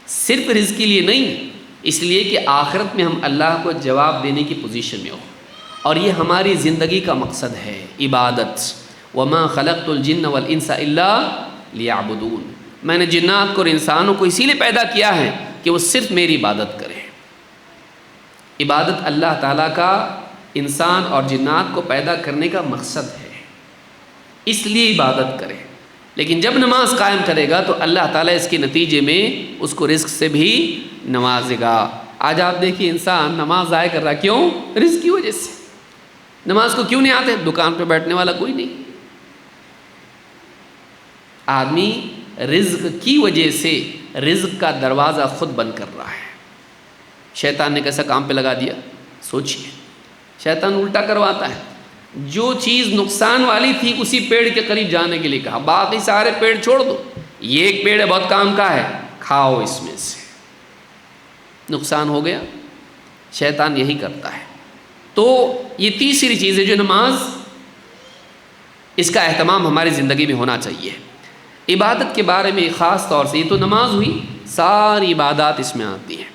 صرف رزق کے لیے نہیں، اس لیے کہ آخرت میں ہم اللہ کو جواب دینے کی پوزیشن میں ہوں، اور یہ ہماری زندگی کا مقصد ہے عبادت. وما خلقت الجن والانس الا لیعبدون. میں نے جنات کو اور انسانوں کو اسی لیے پیدا کیا ہے کہ وہ صرف میری عبادت کریں. عبادت اللہ تعالیٰ کا انسان اور جنات کو پیدا کرنے کا مقصد ہے، اس لیے عبادت کرے. لیکن جب نماز قائم کرے گا تو اللہ تعالیٰ اس کے نتیجے میں اس کو رزق سے بھی نوازے گا. آج آپ دیکھیے انسان نماز ضائع کر رہا، کیوں؟ رزق کی وجہ سے. نماز کو کیوں نہیں آتے؟ دکان پہ بیٹھنے والا کوئی نہیں. آدمی رزق کی وجہ سے رزق کا دروازہ خود بند کر رہا ہے. شیطان نے کیسا کام پہ لگا دیا سوچیے. شیطان الٹا کرواتا ہے. جو چیز نقصان والی تھی اسی پیڑ کے قریب جانے کے لیے کہا، باقی سارے پیڑ چھوڑ دو، یہ ایک پیڑ ہے بہت کام کا ہے، کھاؤ اس میں سے. نقصان ہو گیا. شیطان یہی کرتا ہے. تو یہ تیسری چیز ہے جو نماز، اس کا اہتمام ہماری زندگی میں ہونا چاہیے. عبادت کے بارے میں خاص طور سے، یہ تو نماز ہوئی، ساری عبادات اس میں آتی ہیں.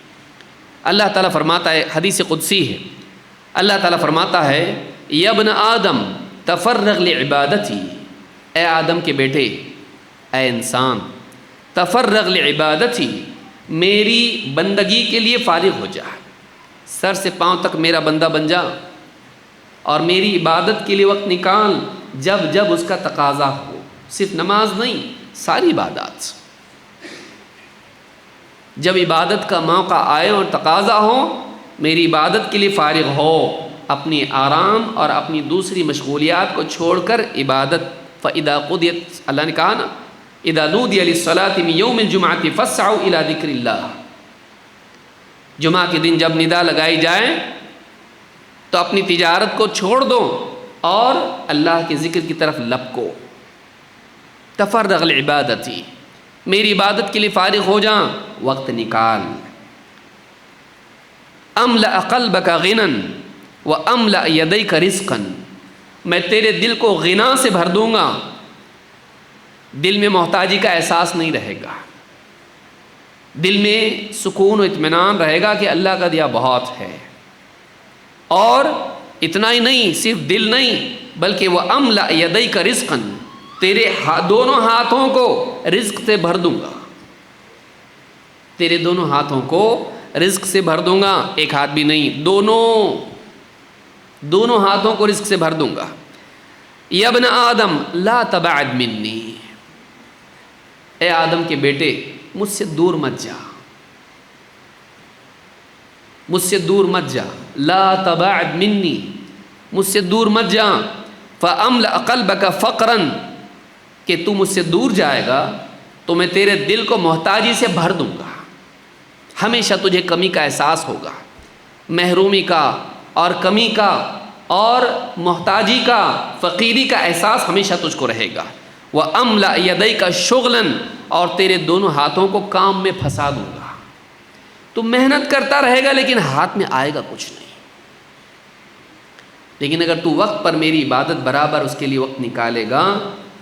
اللہ تعالیٰ فرماتا ہے، حدیث قدسی ہے، اللہ تعالیٰ فرماتا ہے یا ابن آدم تفرغ لعبادتی. اے آدم کے بیٹے، اے انسان، تفرغ لعبادتی، میری بندگی کے لیے فارغ ہو جا. سر سے پاؤں تک میرا بندہ بن جا اور میری عبادت کے لیے وقت نکال جب جب اس کا تقاضا ہو. صرف نماز نہیں، ساری عبادات. جب عبادت کا موقع آئے اور تقاضا ہو، میری عبادت کے لیے فارغ ہو، اپنی آرام اور اپنی دوسری مشغولیات کو چھوڑ کر عبادت. فَإِذَا قُضِيَتْ، اللہ نے کہا نا اِذَا نُودِيَ لِلصَّلَاةِ مِن يَوْمِ الْجُمْعَةِ فَاسْعَوْا إِلَى ذِكْرِ اللَّهِ. جمعہ کے دن جب ندا لگائی جائے تو اپنی تجارت کو چھوڑ دو اور اللہ کے ذکر کی طرف لپکو. تفرغ لعبادتی، میری عبادت کے لیے فارغ ہو جاں، وقت نکال. املأ قلبک غنًا واملأ یدیک رزقا، میں تیرے دل کو غنا سے بھر دوں گا. دل میں محتاجی کا احساس نہیں رہے گا، دل میں سکون و اطمینان رہے گا کہ اللہ کا دیا بہت ہے. اور اتنا ہی نہیں، صرف دل نہیں بلکہ واملأ یدیک رزقا، تیرے دونوں ہاتھوں کو رزق سے بھر دوں گا. تیرے دونوں ہاتھوں کو رزق سے بھر دوں گا، ایک ہاتھ بھی نہیں، دونوں ہاتھوں کو رزق سے بھر دوں گا. یا ابن آدم لا تبعد منی، اے آدم کے بیٹے مجھ سے دور مت جا، مجھ سے دور مت جا. لا تبعد منی، مجھ سے دور مت جا. فاملأ قلبک فقرا، کہ تو مجھ سے دور جائے گا تو میں تیرے دل کو محتاجی سے بھر دوں گا. ہمیشہ تجھے کمی کا احساس ہوگا، محرومی کا اور کمی کا اور محتاجی کا، فقیری کا احساس ہمیشہ تجھ کو رہے گا. وَأَمْلَأْ يَدَيْكَ شُغْلًا، اور تیرے دونوں ہاتھوں کو کام میں پھنسا دوں گا. تو محنت کرتا رہے گا لیکن ہاتھ میں آئے گا کچھ نہیں. لیکن اگر تو وقت پر میری عبادت برابر اس کے لیے وقت نکالے گا،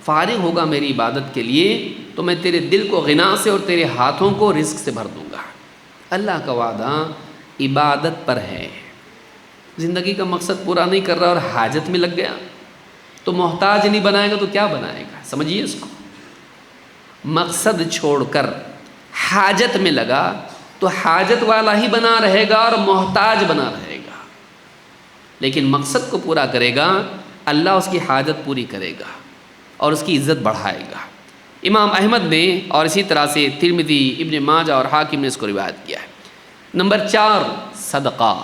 فارغ ہوگا میری عبادت کے لیے، تو میں تیرے دل کو غنا سے اور تیرے ہاتھوں کو رزق سے بھر دوں گا. اللہ کا وعدہ عبادت پر ہے. زندگی کا مقصد پورا نہیں کر رہا اور حاجت میں لگ گیا تو محتاج نہیں بنائے گا تو کیا بنائے گا؟ سمجھیے اس کو. مقصد چھوڑ کر حاجت میں لگا تو حاجت والا ہی بنا رہے گا اور محتاج بنا رہے گا. لیکن مقصد کو پورا کرے گا اللہ اس کی حاجت پوری کرے گا اور اس کی عزت بڑھائے گا۔ امام احمد نے اور اسی طرح سے ترمذی، ابن ماجہ اور حاکم نے اس کو روایت کیا ہے۔ نمبر 4، صدقہ۔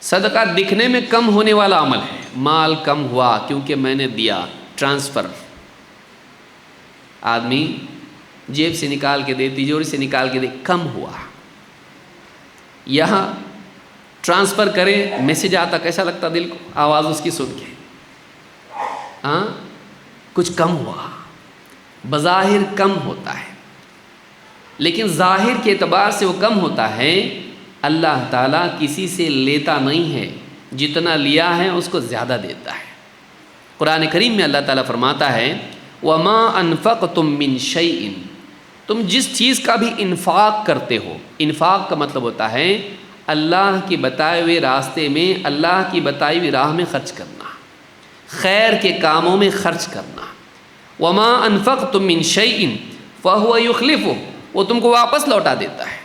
صدقہ دکھنے میں کم ہونے والا عمل ہے، مال کم ہوا کیونکہ میں نے دیا، ٹرانسفر، آدمی جیب سے نکال کے دے، تجوری سے نکال کے دے، کم ہوا، یہاں ٹرانسفر کرے، میسج آتا کیسا لگتا دل کو، آواز اس کی سن کے، ہاں کچھ کم ہوا، بظاہر کم ہوتا ہے لیکن ظاہر کے اعتبار سے وہ کم ہوتا ہے۔ اللہ تعالیٰ کسی سے لیتا نہیں ہے، جتنا لیا ہے اس کو زیادہ دیتا ہے۔ قرآن کریم میں اللہ تعالیٰ فرماتا ہے وَمَا أَنفَقْتُم مِّن شَيْءٍ، تم جس چیز کا بھی انفاق کرتے ہو، انفاق کا مطلب ہوتا ہے اللہ کی بتائے ہوئے راستے میں، اللہ کی بتائی ہوئی راہ میں خرچ کرنا، خیر کے کاموں میں خرچ کرنا۔ وَمَا أَنفَقْتُم مِّن شَيْءٍ فَهُوَ يُخْلِفُهُ، وہ تم کو واپس لوٹا دیتا ہے۔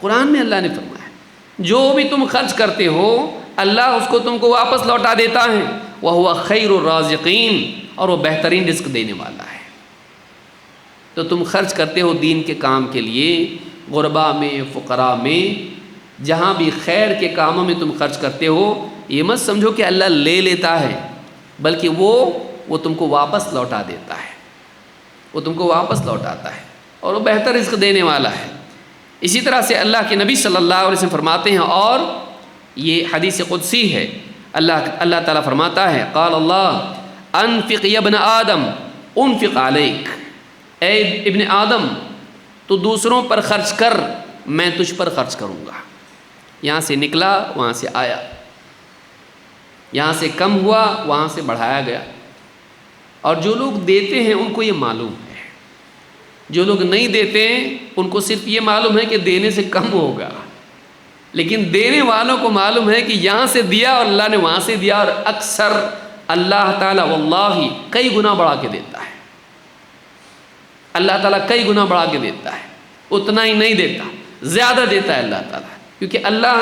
قرآن میں اللہ نے فرمایا جو بھی تم خرچ کرتے ہو اللہ اس کو تم کو واپس لوٹا دیتا ہے، وَهُوَ خَيْرُ الرَّازِقِينَ، اور وہ بہترین رزق دینے والا ہے۔ تو تم خرچ کرتے ہو دین کے کام کے لیے، غربا میں، فقراء میں، جہاں بھی خیر کے کاموں میں تم خرچ کرتے ہو، یہ مت سمجھو کہ اللہ لے لیتا ہے، بلکہ وہ تم کو واپس لوٹا دیتا ہے، وہ تم کو واپس لوٹاتا ہے اور وہ بہتر رزق دینے والا ہے۔ اسی طرح سے اللہ کے نبی صلی اللہ علیہ وسلم فرماتے ہیں، اور یہ حدیث قدسی ہے، اللہ تعالیٰ فرماتا ہے قال اللہ انفق یا ابن آدم انفق علیک، اے ابن آدم تو دوسروں پر خرچ کر، میں تجھ پر خرچ کروں گا۔ یہاں سے نکلا وہاں سے آیا، یہاں سے کم ہوا وہاں سے بڑھایا گیا۔ اور جو لوگ دیتے ہیں ان کو یہ معلوم ہے، جو لوگ نہیں دیتے ہیں ان کو صرف یہ معلوم ہے کہ دینے سے کم ہوگا، لیکن دینے والوں کو معلوم ہے کہ یہاں سے دیا اور اللہ نے وہاں سے دیا، اور اکثر اللہ تعالیٰ واللہ کئی گنا بڑھا کے دیتا ہے، اللہ تعالیٰ کئی گنا بڑھا کے دیتا ہے، اتنا ہی نہیں دیتا، زیادہ دیتا ہے اللہ تعالیٰ، کیونکہ اللہ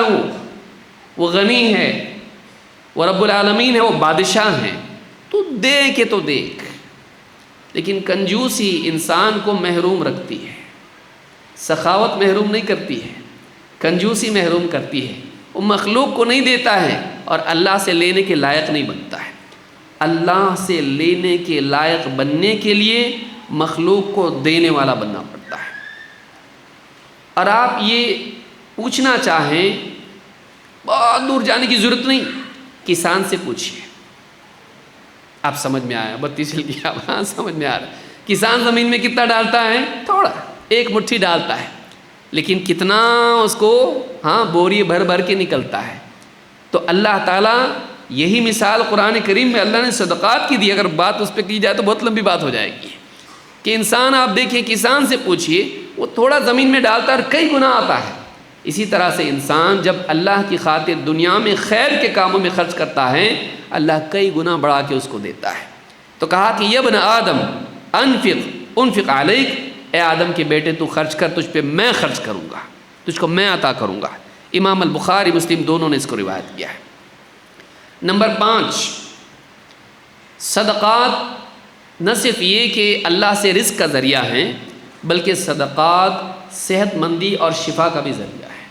وہ غنی ہے، وہ رب العالمین ہے، وہ بادشاہ ہیں۔ تو دے کے تو دیکھ، لیکن کنجوسی انسان کو محروم رکھتی ہے، سخاوت محروم نہیں کرتی ہے، کنجوسی محروم کرتی ہے، وہ مخلوق کو نہیں دیتا ہے اور اللہ سے لینے کے لائق نہیں بنتا ہے۔ اللہ سے لینے کے لائق بننے کے لیے مخلوق کو دینے والا بننا پڑتا ہے۔ اور آپ یہ پوچھنا چاہیں، بہت دور جانے کی ضرورت نہیں، کسان سے پوچھیے، آپ سمجھ میں آیا، بتی چل گیا، ہاں سمجھ میں آ رہا ہے۔ کسان زمین میں کتنا ڈالتا ہے؟ تھوڑا، ایک مٹھی ڈالتا ہے، لیکن کتنا اس کو بوری بھر بھر کے نکلتا ہے۔ تو اللہ تعالیٰ یہی مثال قرآن کریم میں اللہ نے صدقات کی دی، اگر بات اس پہ کی جائے تو بہت لمبی بات ہو جائے گی، کہ انسان آپ دیکھیں، کسان سے پوچھئے، وہ تھوڑا زمین میں ڈالتا ہے اور کئی گنا آتا ہے۔ اسی طرح سے انسان جب اللہ کی خاطر دنیا میں خیر کے کاموں میں خرچ کرتا ہے، اللہ کئی گنا بڑھا کے اس کو دیتا ہے۔ تو کہا کہ یا ابن آدم انفق علیک، اے آدم کے بیٹے تو خرچ کر، تجھ پہ میں خرچ کروں گا، تجھ کو میں عطا کروں گا۔ امام البخاری مسلم دونوں نے اس کو روایت کیا ہے۔ نمبر 5، صدقات نہ صرف یہ کہ اللہ سے رزق کا ذریعہ ہیں، بلکہ صدقات صحت مندی اور شفا کا بھی ذریعہ ہے۔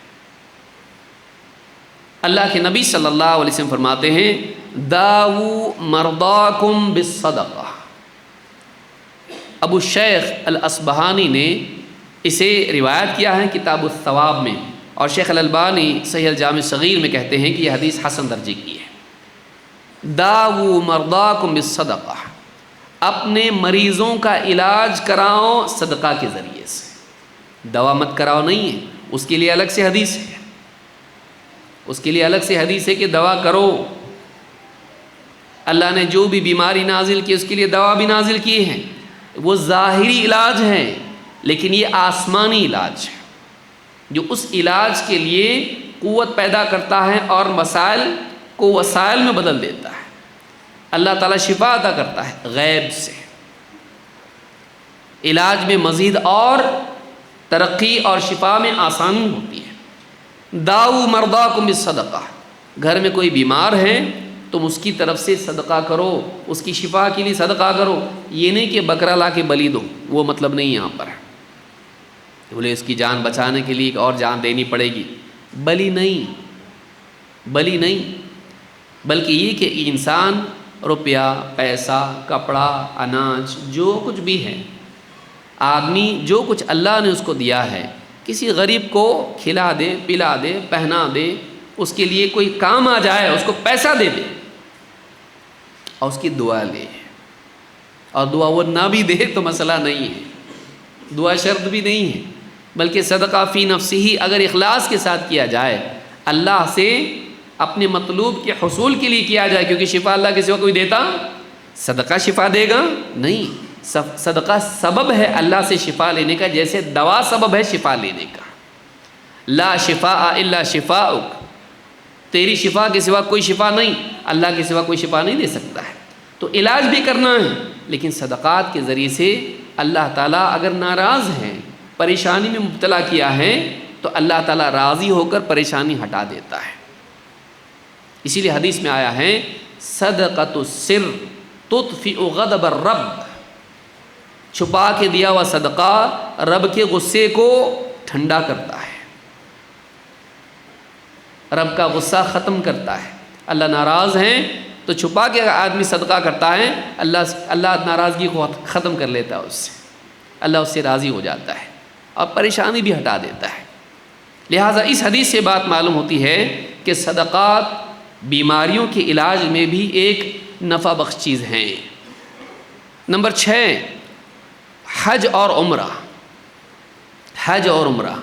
اللہ کے نبی صلی اللہ علیہ وسلم فرماتے ہیں داؤ مرضاکم بالصدقہ۔ ابو شیخ الاصبہانی نے اسے روایت کیا ہے کتاب الثواب میں، اور شیخ الالبانی صحیح الجامع الصغیر میں کہتے ہیں کہ یہ حدیث حسن درجے کی ہے۔ داؤ مرضاکم بالصدقہ، اپنے مریضوں کا علاج کراؤ صدقہ کے ذریعے سے، دوا مت کراؤ نہیں ہے، اس کے لیے الگ سے حدیث ہے، اس کے لیے الگ سے حدیث ہے کہ دوا کرو۔ اللہ نے جو بھی بیماری نازل کی اس کے لیے دوا بھی نازل کی ہے، وہ ظاہری علاج ہے، لیکن یہ آسمانی علاج ہے جو اس علاج کے لیے قوت پیدا کرتا ہے اور مسائل کو وسائل میں بدل دیتا ہے۔ اللہ تعالیٰ شفا عطا کرتا ہے غیب سے، علاج میں مزید اور ترقی اور شفا میں آسانی ہوتی ہے۔ داؤ مرضاکم بالصدقہ، گھر میں کوئی بیمار ہے تم اس کی طرف سے صدقہ کرو، اس کی شفا کے لیے صدقہ کرو، یہ نہیں کہ بکرا لا کے بلی دو، وہ مطلب نہیں یہاں پر۔ بولے اس کی جان بچانے کے لیے اور جان دینی پڑے گی، بلی نہیں، بلی نہیں، بلکہ یہ کہ انسان روپیہ، پیسہ، کپڑا، اناج، جو کچھ بھی ہے، آدمی جو کچھ اللہ نے اس کو دیا ہے، کسی غریب کو کھلا دے، پلا دے، پہنا دے، اس کے لیے کوئی کام آ جائے، اس کو پیسہ دے دے اور اس کی دعا لے، اور دعا وہ نہ بھی دے تو مسئلہ نہیں ہے، دعا شرط بھی نہیں ہے، بلکہ صدقہ فی نفسہ ہی اگر اخلاص کے ساتھ کیا جائے، اللہ سے اپنے مطلوب کے حصول کے لیے کیا جائے، کیونکہ شفا اللہ کے سوا کوئی دیتا، صدقہ شفا دے گا نہیں، صدقہ سبب ہے اللہ سے شفا لینے کا، جیسے دوا سبب ہے شفا لینے کا۔ لا شفاء الا شفاؤک، تیری شفا کے سوا کوئی شفا نہیں، اللہ کے سوا کوئی شفا نہیں دے سکتا ہے، تو علاج بھی کرنا ہے، لیکن صدقات کے ذریعے سے اللہ تعالیٰ اگر ناراض ہیں، پریشانی میں مبتلا کیا ہے، تو اللہ تعالیٰ راضی ہو کر پریشانی ہٹا دیتا ہے۔ اسی لیے حدیث میں آیا ہے صدقۃ السر تطفئ غضب الرب، چھپا کے دیا ہوا صدقہ رب کے غصے کو ٹھنڈا کرتا ہے، رب کا غصہ ختم کرتا ہے۔ اللہ ناراض ہیں تو چھپا کے آدمی صدقہ کرتا ہے، اللہ ناراضگی کو ختم کر لیتا ہے اس سے، اللہ اس سے راضی ہو جاتا ہے اور پریشانی بھی ہٹا دیتا ہے۔ لہٰذا اس حدیث سے بات معلوم ہوتی ہے کہ صدقات بیماریوں کے علاج میں بھی ایک نفع بخش چیز ہیں۔ نمبر 6، حج اور عمرہ۔ حج اور عمرہ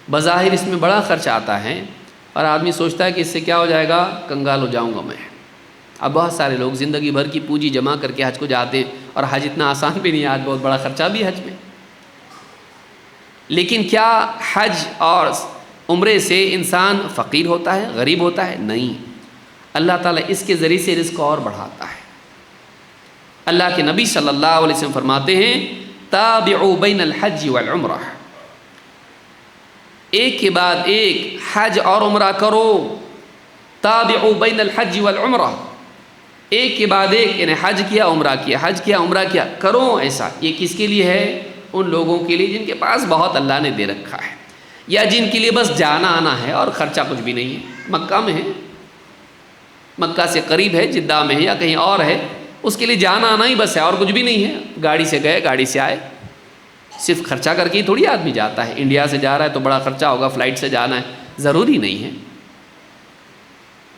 بظاہر اس میں بڑا خرچ آتا ہے، اور آدمی سوچتا ہے کہ اس سے کیا ہو جائے گا، کنگال ہو جاؤں گا میں۔ اب بہت سارے لوگ زندگی بھر کی پونجی جمع کر کے حج کو جاتے ہیں، اور حج اتنا آسان بھی نہیں ہے، آج بہت بڑا خرچہ بھی ہے حج میں۔ لیکن کیا حج اور عمرے سے انسان فقیر ہوتا ہے، غریب ہوتا ہے؟ نہیں، اللہ تعالیٰ اس کے ذریعے سے رزق اور بڑھاتا ہے۔ اللہ کے نبی صلی اللہ علیہ وسلم فرماتے ہیں تابعوا بین الحج والعمرہ، ایک کے بعد ایک حج اور عمرہ کرو، تابعوا بین الحج والعمرہ، ایک کے بعد ایک، یعنی حج کیا عمرہ کیا، حج کیا عمرہ کیا، کرو ایسا۔ یہ کس کے لیے ہے؟ ان لوگوں کے لیے جن کے پاس بہت اللہ نے دے رکھا ہے، یا جن کے لیے بس جانا آنا ہے اور خرچہ کچھ بھی نہیں ہے، مکہ میں ہے، مکہ سے قریب ہے، جدہ میں ہے یا کہیں اور ہے، اس کے لیے جانا آنا ہی بس ہے اور کچھ بھی نہیں ہے، گاڑی سے گئے گاڑی سے آئے، صرف خرچہ کر کے ہی تھوڑی آدمی جاتا ہے، انڈیا سے جا رہا ہے تو بڑا خرچہ ہوگا، فلائٹ سے جانا ہے، ضروری نہیں ہے،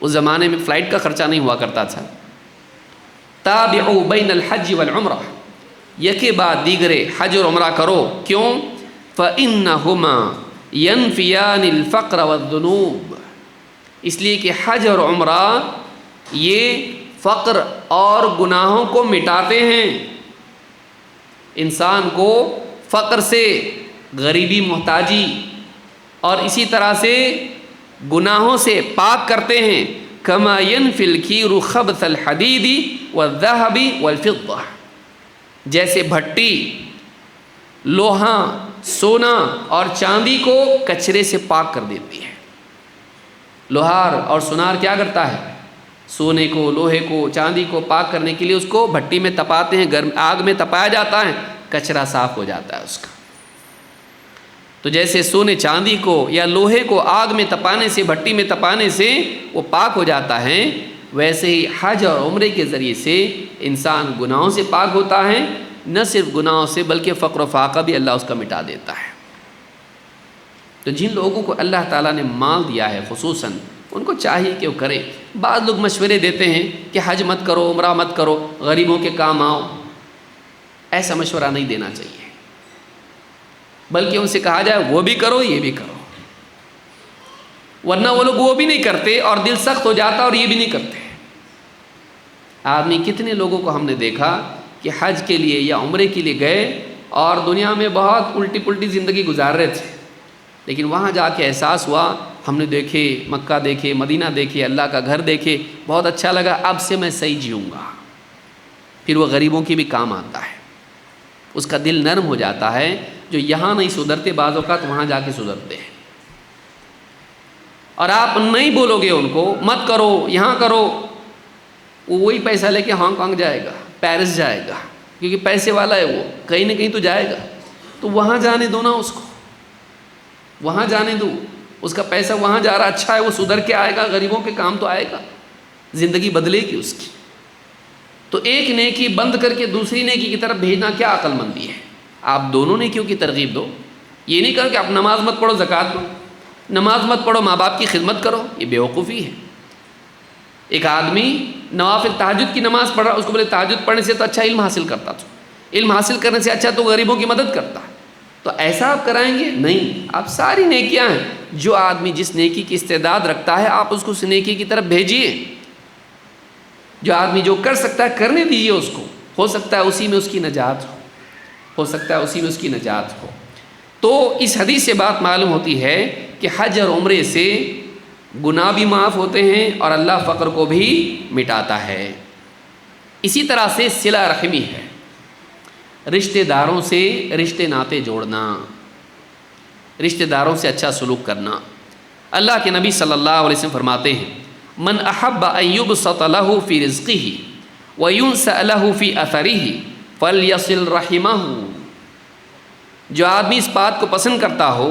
اس زمانے میں فلائٹ کا خرچہ نہیں ہوا کرتا تھا۔ تابعوا بین الحج والعمرہ، یکے بعد دیگرے حج اور عمرہ کرو، کیوں؟ فإنہما ینفیان الفقر والذنوب، اس لیے کہ حج اور عمرہ یہ فقر اور گناہوں کو مٹاتے ہیں، انسان کو فقر سے، غریبی، محتاجی اور اسی طرح سے گناہوں سے پاک کرتے ہیں۔ کما ینفی الکیر خبث الحدید والذہب والفضہ، جیسے بھٹی، لوہا، سونا اور چاندی کو کچرے سے پاک کر دیتی ہے۔ لوہار اور سونار کیا کرتا ہے؟ سونے کو، لوہے کو، چاندی کو پاک کرنے کے لیے اس کو بھٹی میں تپاتے ہیں، گرم آگ میں تپایا جاتا ہے، کچرا صاف ہو جاتا ہے اس کا۔ تو جیسے سونے چاندی کو یا لوہے کو آگ میں تپانے سے، بھٹی میں تپانے سے وہ پاک ہو جاتا ہے، ویسے ہی حج اور عمرے کے ذریعے سے انسان گناہوں سے پاک ہوتا ہے، نہ صرف گناہوں سے بلکہ فقر و فاقہ بھی اللہ اس کا مٹا دیتا ہے۔ تو جن لوگوں کو اللہ تعالیٰ نے مال دیا ہے خصوصاً، ان کو چاہیے کہ وہ کریں۔ بعض لوگ مشورے دیتے ہیں کہ حج مت کرو، عمرہ مت کرو، غریبوں کے کام آؤ، ایسا مشورہ نہیں دینا چاہیے، بلکہ ان سے کہا جائے وہ بھی کرو یہ بھی کرو، ورنہ وہ لوگ وہ بھی نہیں کرتے اور دل سخت ہو جاتا اور یہ بھی نہیں کرتے۔ آدمی کتنے لوگوں کو ہم نے دیکھا کہ حج کے لیے یا عمرے کے لیے گئے اور دنیا میں بہت الٹی پلٹی زندگی گزار رہے تھے، لیکن وہاں جا کے احساس ہوا، ہم نے دیکھے، مکہ دیکھے، مدینہ دیکھے، اللہ کا گھر دیکھے، بہت اچھا لگا، اب سے میں صحیح جیوں گا۔ پھر وہ غریبوں کی بھی کام آتا ہے، اس کا دل نرم ہو جاتا ہے، جو یہاں نہیں سدھرتے بعض اوقات وہاں جا کے سدھرتے ہیں۔ اور آپ نہیں بولو گے ان کو مت کرو یہاں کرو، وہ وہی پیسہ لے کے ہانگ کانگ جائے گا، پیرس جائے گا، کیونکہ پیسے والا ہے، وہ کہیں نہ کہیں تو جائے گا، تو وہاں جانے دو نا اس کو، وہاں جانے دو، اس کا پیسہ وہاں جا رہا، اچھا ہے وہ سدھر کے آئے گا، غریبوں کے کام تو آئے گا، زندگی بدلے گی اس کی۔ تو ایک نیکی بند کر کے دوسری نیکی کی طرف بھیجنا کیا عقل مندی ہے؟ آپ دونوں نیکیوں کی ترغیب دو، یہ نہیں کہو کہ آپ نماز مت پڑھو زکوٰۃ دو، نماز مت پڑھو ماں باپ کی خدمت کرو، یہ بیوقوفی ہے۔ ایک آدمی نوافل تہجد کی نماز پڑھ رہا، اس کو بولے تہجد پڑھنے سے تو اچھا علم حاصل کرتا، تو علم حاصل کرنے سے اچھا تو غریبوں کی مدد کرتا، تو ایسا آپ کرائیں گے؟ نہیں، آپ ساری نیکیاں ہیں، جو آدمی جس نیکی کی استعداد رکھتا ہے آپ اس کو اس نیکی کی طرف بھیجیے، جو آدمی جو کر سکتا ہے کرنے دیجیے اس کو، ہو سکتا ہے اسی میں اس کی نجات ہو سکتا ہے اسی میں اس کی نجات ہو۔ تو اس حدیث سے بات معلوم ہوتی ہے کہ حج اور عمرے سے گناہ بھی معاف ہوتے ہیں اور اللہ فقر کو بھی مٹاتا ہے۔ اسی طرح سے صلہ رحمی ہے، رشتہ داروں سے رشتے ناتے جوڑنا، رشتہ داروں سے اچھا سلوک کرنا۔ اللہ کے نبی صلی اللہ علیہ وسلم فرماتے ہیں من احب ان یبسط له فی رزقه وینسأ له فی اثره فلیصل رحمہ، جو آدمی اس بات کو پسند کرتا ہو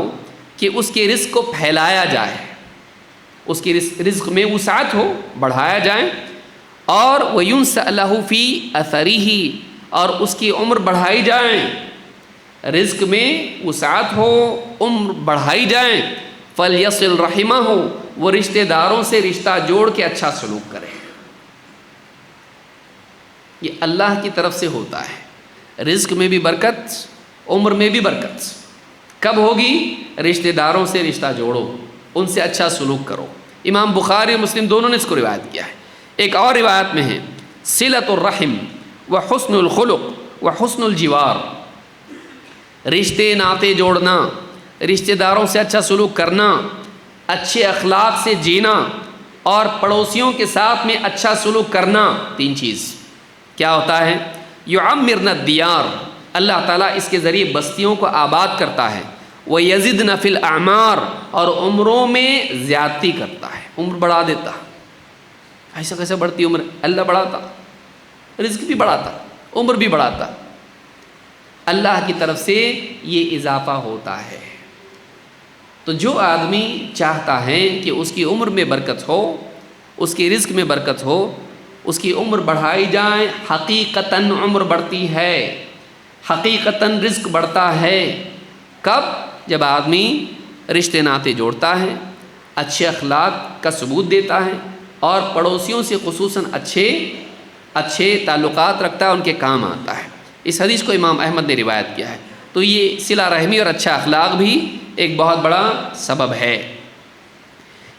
کہ اس کے رزق کو پھیلایا جائے، اس کی رزق میں وسعت ہو، بڑھایا جائے، اور وینسأ له فی اثره، اور اس کی عمر بڑھائی جائے، رزق میں وسعت ہو، عمر بڑھائی جائے، فلیصل رحمہ ہو، وہ رشتہ داروں سے رشتہ جوڑ کے اچھا سلوک کرے۔ یہ اللہ کی طرف سے ہوتا ہے، رزق میں بھی برکت، عمر میں بھی برکت۔ کب ہوگی؟ رشتہ داروں سے رشتہ جوڑو، ان سے اچھا سلوک کرو۔ امام بخاری اور مسلم دونوں نے اس کو روایت کیا ہے۔ ایک اور روایت میں ہے صلۃ الرحم وحسن الخلق وحسن الجوار، رشتے ناتے جوڑنا، رشتہ داروں سے اچھا سلوک کرنا، اچھے اخلاق سے جینا، اور پڑوسیوں کے ساتھ میں اچھا سلوک کرنا، تین چیز کیا ہوتا ہے؟ یعمرن الدیار، اللہ تعالیٰ اس کے ذریعے بستیوں کو آباد کرتا ہے، ویزدن فی الاعمار، اور عمروں میں زیادتی کرتا ہے، عمر بڑھا دیتا۔ ایسا کیسے بڑھتی عمر؟ اللہ بڑھاتا، رزق بھی بڑھاتا، عمر بھی بڑھاتا، اللہ کی طرف سے یہ اضافہ ہوتا ہے۔ تو جو آدمی چاہتا ہے کہ اس کی عمر میں برکت ہو، اس کی رزق میں برکت ہو، اس کی عمر بڑھائی جائے، حقیقتاً عمر بڑھتی ہے، حقیقتاً رزق بڑھتا ہے۔ کب؟ جب آدمی رشتے ناتے جوڑتا ہے، اچھے اخلاق کا ثبوت دیتا ہے، اور پڑوسیوں سے خصوصاً اچھے تعلقات رکھتا ہے، ان کے کام آتا ہے۔ اس حدیث کو امام احمد نے روایت کیا ہے۔ تو یہ صلہ رحمی اور اچھا اخلاق بھی ایک بہت بڑا سبب ہے۔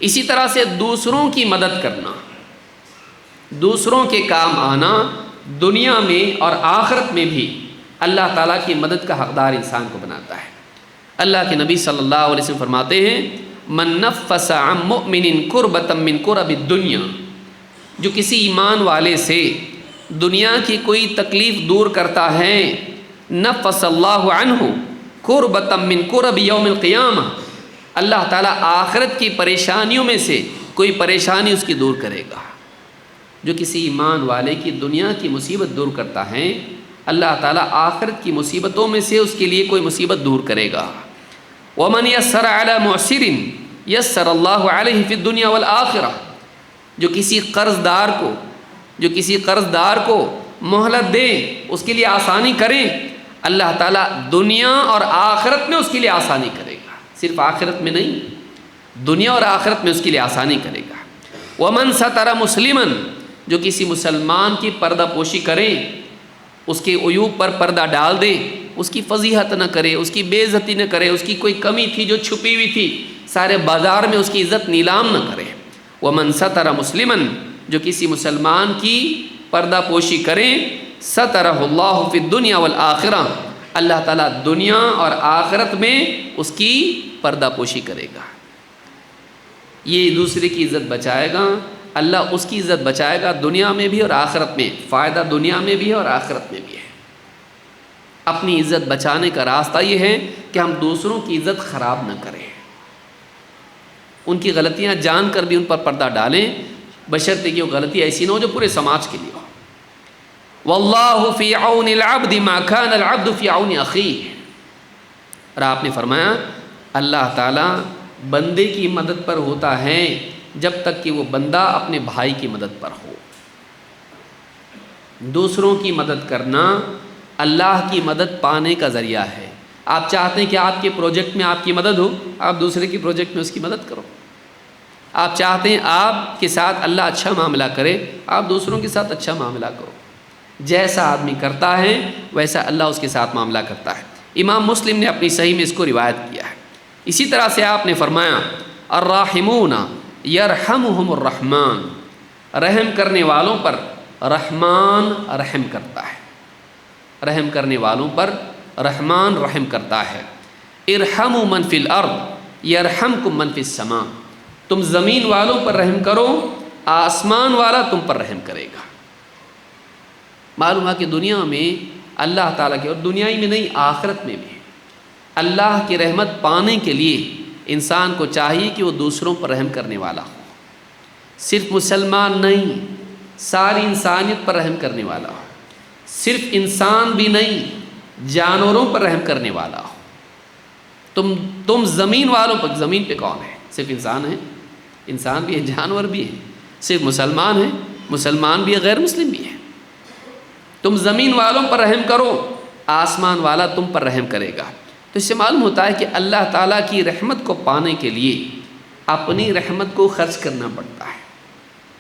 اسی طرح سے دوسروں کی مدد کرنا، دوسروں کے کام آنا، دنیا میں اور آخرت میں بھی اللہ تعالیٰ کی مدد کا حقدار انسان کو بناتا ہے۔ اللہ کے نبی صلی اللہ علیہ وسلم فرماتے ہیں من نفس عن مؤمن کربۃ من کرب الدنیا، جو کسی ایمان والے سے دنیا کی کوئی تکلیف دور کرتا ہے، نفس اللہ عنہ کربۃ من کرب یوم القیامہ، اللہ تعالیٰ آخرت کی پریشانیوں میں سے کوئی پریشانی اس کی دور کرے گا۔ جو کسی ایمان والے کی دنیا کی مصیبت دور کرتا ہے، اللہ تعالیٰ آخرت کی مصیبتوں میں سے اس کے لیے کوئی مصیبت دور کرے گا۔ ومن یسر علی معسر یسر اللہ علیہ فی الدنیا والآخرہ، جو کسی قرض دار کو مہلت دے، اس کے لیے آسانی کریں، اللہ تعالیٰ دنیا اور آخرت میں اس کے لیے آسانی کرے گا، صرف آخرت میں نہیں، دنیا اور آخرت میں اس کے لیے آسانی کرے گا۔ ومن ستر مسلما، جو کسی مسلمان کی پردہ پوشی کرے، اس کے عیوب پر پردہ ڈال دے، اس کی فضیحت نہ کرے، اس کی بے عزتی نہ کرے، اس کی کوئی کمی تھی جو چھپی ہوئی تھی سارے بازار میں اس کی عزت نیلام نہ کرے۔ ومن ستر مسلما، جو کسی مسلمان کی پردہ پوشی کرے، سترہ اللہ فی الدنیا والآخرہ، اللہ تعالیٰ دنیا اور آخرت میں اس کی پردہ پوشی کرے گا۔ یہ دوسرے کی عزت بچائے گا، اللہ اس کی عزت بچائے گا دنیا میں بھی اور آخرت میں، فائدہ دنیا میں بھی ہے اور آخرت میں بھی ہے۔ اپنی عزت بچانے کا راستہ یہ ہے کہ ہم دوسروں کی عزت خراب نہ کریں، ان کی غلطیاں جان کر بھی ان پر پردہ ڈالیں، بشرطے کہ وہ غلطی ایسی نہ ہو جو پورے سماج کے لیے ہو۔ واللہ فی عون العبد ما کان العبد فی عون اخیہ، اور آپ نے فرمایا اللہ تعالیٰ بندے کی مدد پر ہوتا ہے جب تک کہ وہ بندہ اپنے بھائی کی مدد پر ہو۔ دوسروں کی مدد کرنا اللہ کی مدد پانے کا ذریعہ ہے۔ آپ چاہتے ہیں کہ آپ کے پروجیکٹ میں آپ کی مدد ہو، آپ دوسرے کی پروجیکٹ میں اس کی مدد کرو۔ آپ چاہتے ہیں آپ کے ساتھ اللہ اچھا معاملہ کرے، آپ دوسروں کے ساتھ اچھا معاملہ کرو۔ جیسا آدمی کرتا ہے ویسا اللہ اس کے ساتھ معاملہ کرتا ہے۔ امام مسلم نے اپنی صحیح میں اس کو روایت کیا ہے۔ اسی طرح سے آپ نے فرمایا الراحمون یرحمہم الرحمن، رحم کرنے والوں پر رحمان رحم کرتا ہے، رحم کرنے والوں پر رحمان رحم کرتا ہے۔ ارحموا من فی الارض یرحمکم من فی السماء، تم زمین والوں پر رحم کرو، آسمان والا تم پر رحم کرے گا۔ معلوم ہے کہ دنیا میں اللہ تعالیٰ کے، اور دنیا ہی میں نہیں آخرت میں بھی اللہ کی رحمت پانے کے لیے انسان کو چاہیے کہ وہ دوسروں پر رحم کرنے والا ہو، صرف مسلمان نہیں ساری انسانیت پر رحم کرنے والا ہو، صرف انسان بھی نہیں جانوروں پر رحم کرنے والا ہو۔ تم زمین والوں پر، زمین پہ کون ہے؟ صرف انسان ہیں، انسان بھی ہے، جانور بھی ہیں، صرف مسلمان ہیں، مسلمان بھی ہے، غیر مسلم بھی ہے۔ تم زمین والوں پر رحم کرو، آسمان والا تم پر رحم کرے گا۔ تو اس سے معلوم ہوتا ہے کہ اللہ تعالیٰ کی رحمت کو پانے کے لیے اپنی رحمت کو خرچ کرنا پڑتا ہے،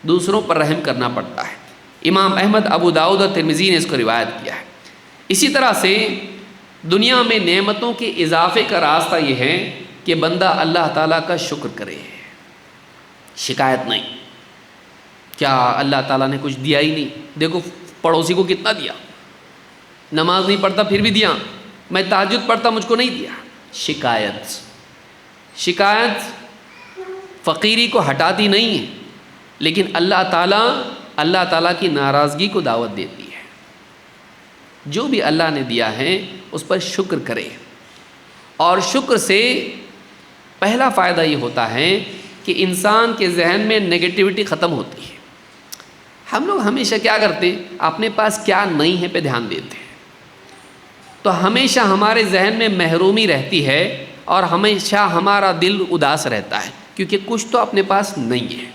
دوسروں پر رحم کرنا پڑتا ہے۔ امام احمد، ابو داؤد اور ترمذی نے اس کو روایت کیا ہے۔ اسی طرح سے دنیا میں نعمتوں کے اضافے کا راستہ یہ ہے کہ بندہ اللہ تعالیٰ کا شکر کرے، شکایت نہیں۔ کیا اللہ تعالیٰ نے کچھ دیا ہی نہیں؟ دیکھو پڑوسی کو کتنا دیا، نماز نہیں پڑھتا پھر بھی دیا، میں تہجد پڑھتا مجھ کو نہیں دیا۔ شکایت فقیری کو ہٹاتی نہیں ہے، لیکن اللہ تعالیٰ کی ناراضگی کو دعوت دیتی ہے۔ جو بھی اللہ نے دیا ہے اس پر شکر کرے، اور شکر سے پہلا فائدہ یہ ہوتا ہے کہ انسان کے ذہن میں نگیٹیوٹی ختم ہوتی ہے۔ ہم لوگ ہمیشہ کیا کرتے ہیں؟ اپنے پاس کیا نہیں ہے پہ دھیان دیتے ہیں، تو ہمیشہ ہمارے ذہن میں محرومی رہتی ہے اور ہمیشہ ہمارا دل اداس رہتا ہے، کیونکہ کچھ تو اپنے پاس نہیں ہے۔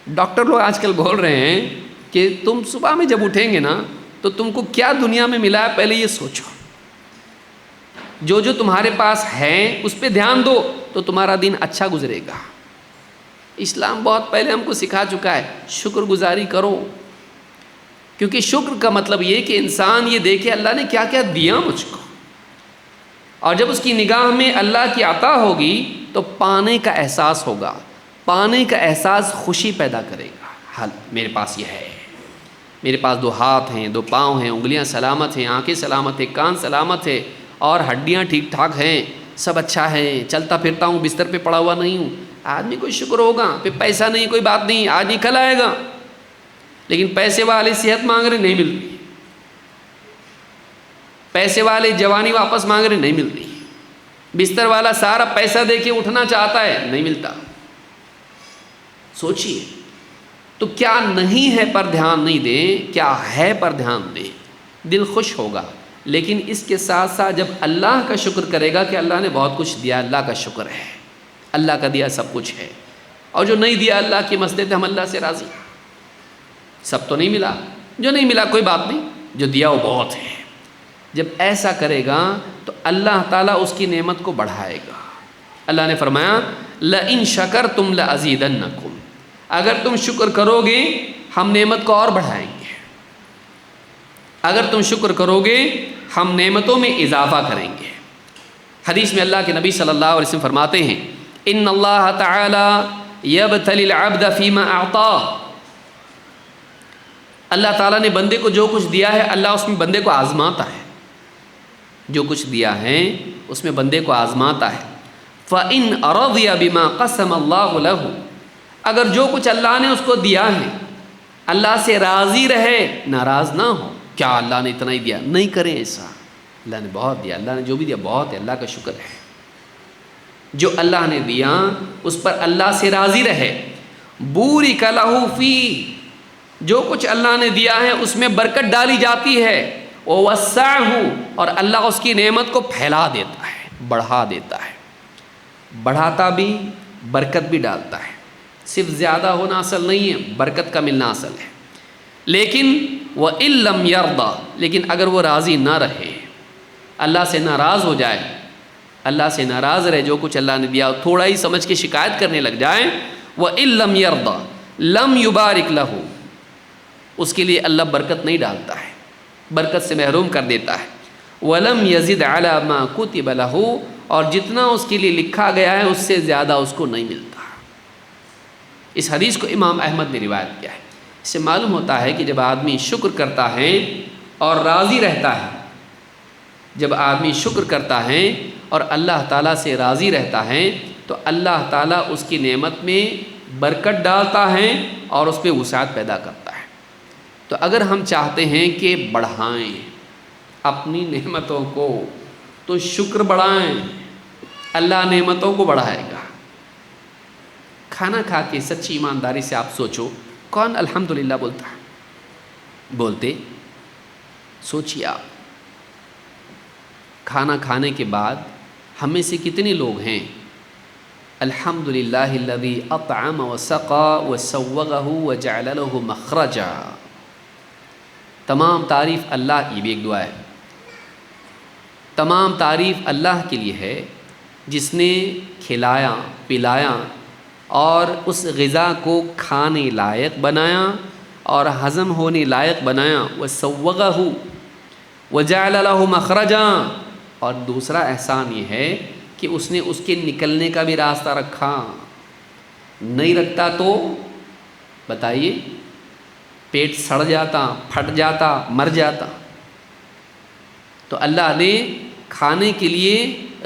ڈاکٹر لوگ آج کل بول رہے ہیں کہ تم صبح میں جب اٹھیں گے نا تو تم کو کیا دنیا میں ملا ہے پہلے یہ سوچو، جو تمہارے پاس ہے اس پہ دھیان دو تو تمہارا دن اچھا گزرے گا۔ اسلام بہت پہلے ہم کو سکھا چکا ہے شکر گزاری کرو، کیونکہ شکر کا مطلب یہ کہ انسان یہ دیکھے اللہ نے کیا کیا دیا مجھ کو، اور جب اس کی نگاہ میں اللہ کی عطا ہوگی تو پانے کا احساس ہوگا، پانے کا احساس خوشی پیدا کرے گا۔ حل میرے پاس یہ ہے، میرے پاس 2 ہاتھ ہیں، 2 پاؤں ہیں، انگلیاں سلامت ہیں، آنکھیں سلامت ہیں، کان سلامت ہے، اور ہڈیاں ٹھیک ٹھاک ہیں، سب اچھا ہے، چلتا پھرتا ہوں، بستر پہ پڑا ہوا نہیں ہوں۔ آدمی کو شکر ہوگا، پھر پیسہ نہیں کوئی بات نہیں، آج نکل آئے گا، لیکن پیسے والے صحت مانگ رہے نہیں مل رہی، پیسے والے جوانی واپس مانگ رہے نہیں مل رہی، بستر والا سارا پیسہ دے کے اٹھنا چاہتا ہے نہیں ملتا۔ سوچئے تو کیا نہیں ہے پر دھیان نہیں دیں، کیا ہے پر دھیان دیں، دل خوش ہوگا۔ لیکن اس کے ساتھ ساتھ جب اللہ کا شکر کرے گا کہ اللہ نے بہت کچھ دیا، اللہ کا شکر ہے، اللہ کا دیا سب کچھ ہے، اور جو نہیں دیا اللہ کی مسئلے ہم اللہ سے راضی، سب تو نہیں ملا، جو نہیں ملا کوئی بات نہیں، جو دیا وہ بہت ہے۔ جب ایسا کرے گا تو اللہ تعالیٰ اس کی نعمت کو بڑھائے گا۔ اللہ نے فرمایا لَإِن شَكَرْتُمْ لَأَزِيدَنَّكُمْ، اگر تم شکر کرو گے ہم نعمت کو اور بڑھائیں گے، اگر تم شکر کرو گے ہم نعمتوں میں اضافہ کریں گے۔ حدیث میں اللہ کے نبی صلی اللہ علیہ وسلم فرماتے ہیں ان اللہ تعالی یبتلی العبد فیما اعطاه، اللہ تعالیٰ نے بندے کو جو کچھ دیا ہے اللہ اس میں بندے کو آزماتا ہے، جو کچھ دیا ہے اس میں بندے کو آزماتا ہے۔ فَإِنْ أَرَضِيَ بِمَا قَسَمَ اللَّهُ لَهُ، اگر جو کچھ اللہ نے اس کو دیا ہے اللہ سے راضی رہے، ناراض نہ ہو، کیا اللہ نے اتنا ہی دیا، نہیں کریں ایسا، اللہ نے بہت دیا، اللہ نے جو بھی دیا بہت ہے، اللہ کا شکر ہے۔ جو اللہ نے دیا اس پر اللہ سے راضی رہے۔ بورک لہ فی، جو کچھ اللہ نے دیا ہے اس میں برکت ڈالی جاتی ہے۔ ووسعہ، اور اللہ اس کی نعمت کو پھیلا دیتا ہے، بڑھا دیتا ہے، بڑھاتا بھی برکت بھی ڈالتا ہے۔ صرف زیادہ ہونا اصل نہیں ہے، برکت کا ملنا اصل ہے۔ لیکن وَإِن لَّمْ يَرْضَ، لیکن اگر وہ راضی نہ رہے، اللہ سے ناراض ہو جائے، اللہ سے ناراض رہے، جو کچھ اللہ نے دیا تھوڑا ہی سمجھ کے شکایت کرنے لگ جائے، وَإِن لَّمْ يَرْضَ لَمْ يُبَارِكْ لَهُ، اس کے لیے اللہ برکت نہیں ڈالتا ہے، برکت سے محروم کر دیتا ہے۔ وَلَمْ يَزِدْ عَلَى مَا كُتِبَ لَهُ، اور جتنا اس کے لیے لکھا گیا ہے اس سے زیادہ اس کو نہیں ملتا۔ اس حدیث کو امام احمد نے روایت کیا ہے۔ اس سے معلوم ہوتا ہے کہ جب آدمی شکر کرتا ہے اور راضی رہتا ہے، جب آدمی شکر کرتا ہے اور اللہ تعالیٰ سے راضی رہتا ہے تو اللہ تعالیٰ اس کی نعمت میں برکت ڈالتا ہے اور اس پہ وسعت پیدا کرتا ہے۔ تو اگر ہم چاہتے ہیں کہ بڑھائیں اپنی نعمتوں کو تو شکر بڑھائیں، اللہ نعمتوں کو بڑھائے گا۔ کھانا کھا کے سچی ایمانداری سے آپ سوچو، کون الحمدللہ بولتا ہے؟ بولتے؟ سوچیے آپ، کھانا کھانے کے بعد ہم میں سے کتنے لوگ ہیں الحمدللہ الذی اطعم وسقا وسوغہ وجعل لہ مخرجا۔ تمام تعریف اللہ، یہ بھی ایک دعا ہے، تمام تعریف اللہ کے لیے ہے جس نے کھلایا پلایا اور اس غذا کو کھانے لائق بنایا اور ہضم ہونے لائق بنایا۔ وسوغہ وجعل لہ مخرجا، اور دوسرا احسان یہ ہے کہ اس نے اس کے نکلنے کا بھی راستہ رکھا۔ نہیں رکھتا تو بتائیے، پیٹ سڑ جاتا، پھٹ جاتا، مر جاتا۔ تو اللہ نے کھانے کے لیے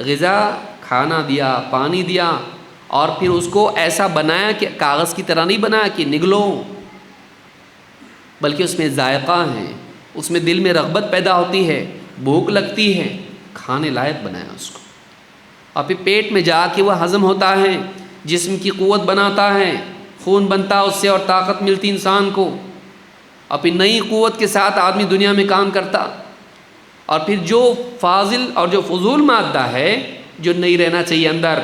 غذا، کھانا دیا، پانی دیا، اور پھر اس کو ایسا بنایا کہ کاغذ کی طرح نہیں بنایا کہ نگلو، بلکہ اس میں ذائقہ ہے، اس میں دل میں رغبت پیدا ہوتی ہے، بھوک لگتی ہے، کھانے لائق بنایا اس کو، اور پھر پیٹ میں جا کے وہ ہضم ہوتا ہے، جسم کی قوت بناتا ہے، خون بنتا اس سے اور طاقت ملتی انسان کو، اور پھر نئی قوت کے ساتھ آدمی دنیا میں کام کرتا۔ اور پھر جو فاضل اور جو فضول مادہ ہے جو نہیں رہنا چاہیے اندر،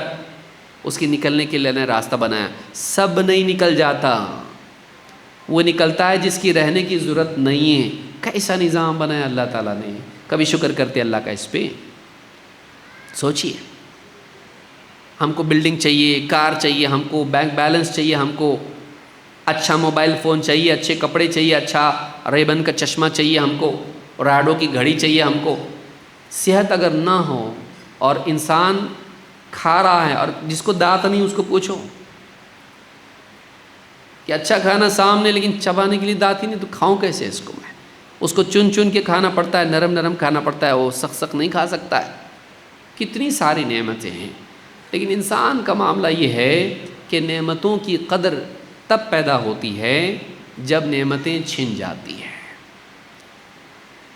اس کی نکلنے کے لیے راستہ بنایا۔ سب نہیں نکل جاتا، وہ نکلتا ہے جس کی رہنے کی ضرورت نہیں ہے۔ کیسا نظام بنایا اللہ تعالیٰ نے، کبھی شکر کرتے اللہ کا اس پہ؟ سوچئے، ہم کو بلڈنگ چاہیے، کار چاہیے، ہم کو بینک بیلنس چاہیے، ہم کو اچھا موبائل فون چاہیے، اچھے کپڑے چاہیے، اچھا ریبن کا چشمہ چاہیے ہم کو، راڈو کی گھڑی چاہیے ہم کو۔ صحت اگر نہ ہو اور انسان کھا رہا ہے، اور جس کو دانت نہیں اس کو پوچھو کہ اچھا کھانا سامنے لیکن چبانے کے لیے دانت ہی نہیں، تو کھاؤں کیسے اس کو میں؟ اس کو چن چن کے کھانا پڑتا ہے، نرم نرم کھانا پڑتا ہے، وہ سخت سخت نہیں کھا سکتا ہے۔ کتنی ساری نعمتیں ہیں، لیکن انسان کا معاملہ یہ ہے کہ نعمتوں کی قدر تب پیدا ہوتی ہے جب نعمتیں چھن جاتی ہیں۔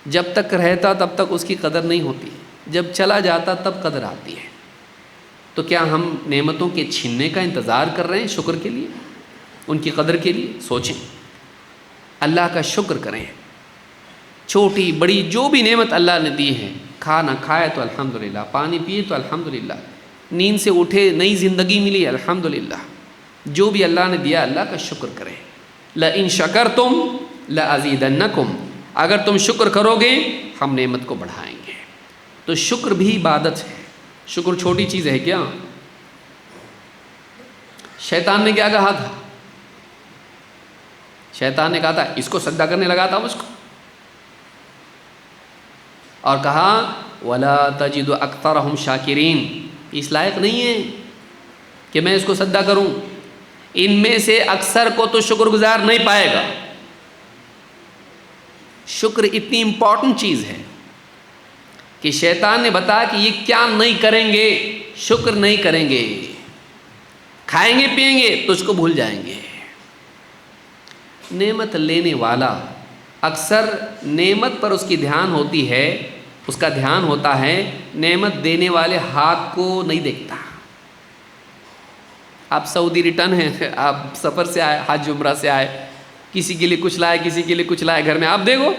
جب تک رہتا تب تک اس کی قدر نہیں ہوتی، جب چلا جاتا تب قدر آتی ہے۔ تو کیا ہم نعمتوں کے چھننے کا انتظار کر رہے ہیں شکر کے لیے، ان کی قدر کے لیے؟ سوچیں، اللہ کا شکر کریں، چھوٹی بڑی جو بھی نعمت اللہ نے دی ہے، کھانا کھائے تو الحمدللہ، پانی پیے تو الحمدللہ، نیند سے اٹھے نئی زندگی ملی الحمدللہ، جو بھی اللہ نے دیا اللہ کا شکر کریں۔ لَإِن شَكَرْتُمْ لَأَزِيدَنَّكُمْ، اگر تم شکر کرو گے ہم نعمت کو بڑھائیں گے۔ تو شکر بھی عبادت ہے، شکر چھوٹی چیز ہے کیا؟ شیطان نے کیا کہا تھا؟ شیطان نے کہا تھا اس کو سجدہ کرنے لگا تھا، اس کو، اور کہا وَلَا تَجِدُ أَكْثَرَهُمْ شَاكِرِينَ، اس لائق نہیں ہے کہ میں اس کو سجدہ کروں، ان میں سے اکثر کو تو شکر گزار نہیں پائے گا۔ شکر اتنی امپورٹنٹ چیز ہے کہ شیطان نے بتایا کہ یہ کیا نہیں کریں گے، شکر نہیں کریں گے، کھائیں گے پئیں گے تو اس کو بھول جائیں گے۔ نعمت لینے والا اکثر نعمت پر اس کی دھیان ہوتی ہے، اس کا دھیان ہوتا ہے، نعمت دینے والے ہاتھ کو نہیں دیکھتا، آپ سعودی ریٹرن ہیں، آپ سفر سے آئے، حج عمرہ سے آئے، کسی کے لیے کچھ لائے، کسی کے لیے کچھ لائے گھر میں، آپ دیکھو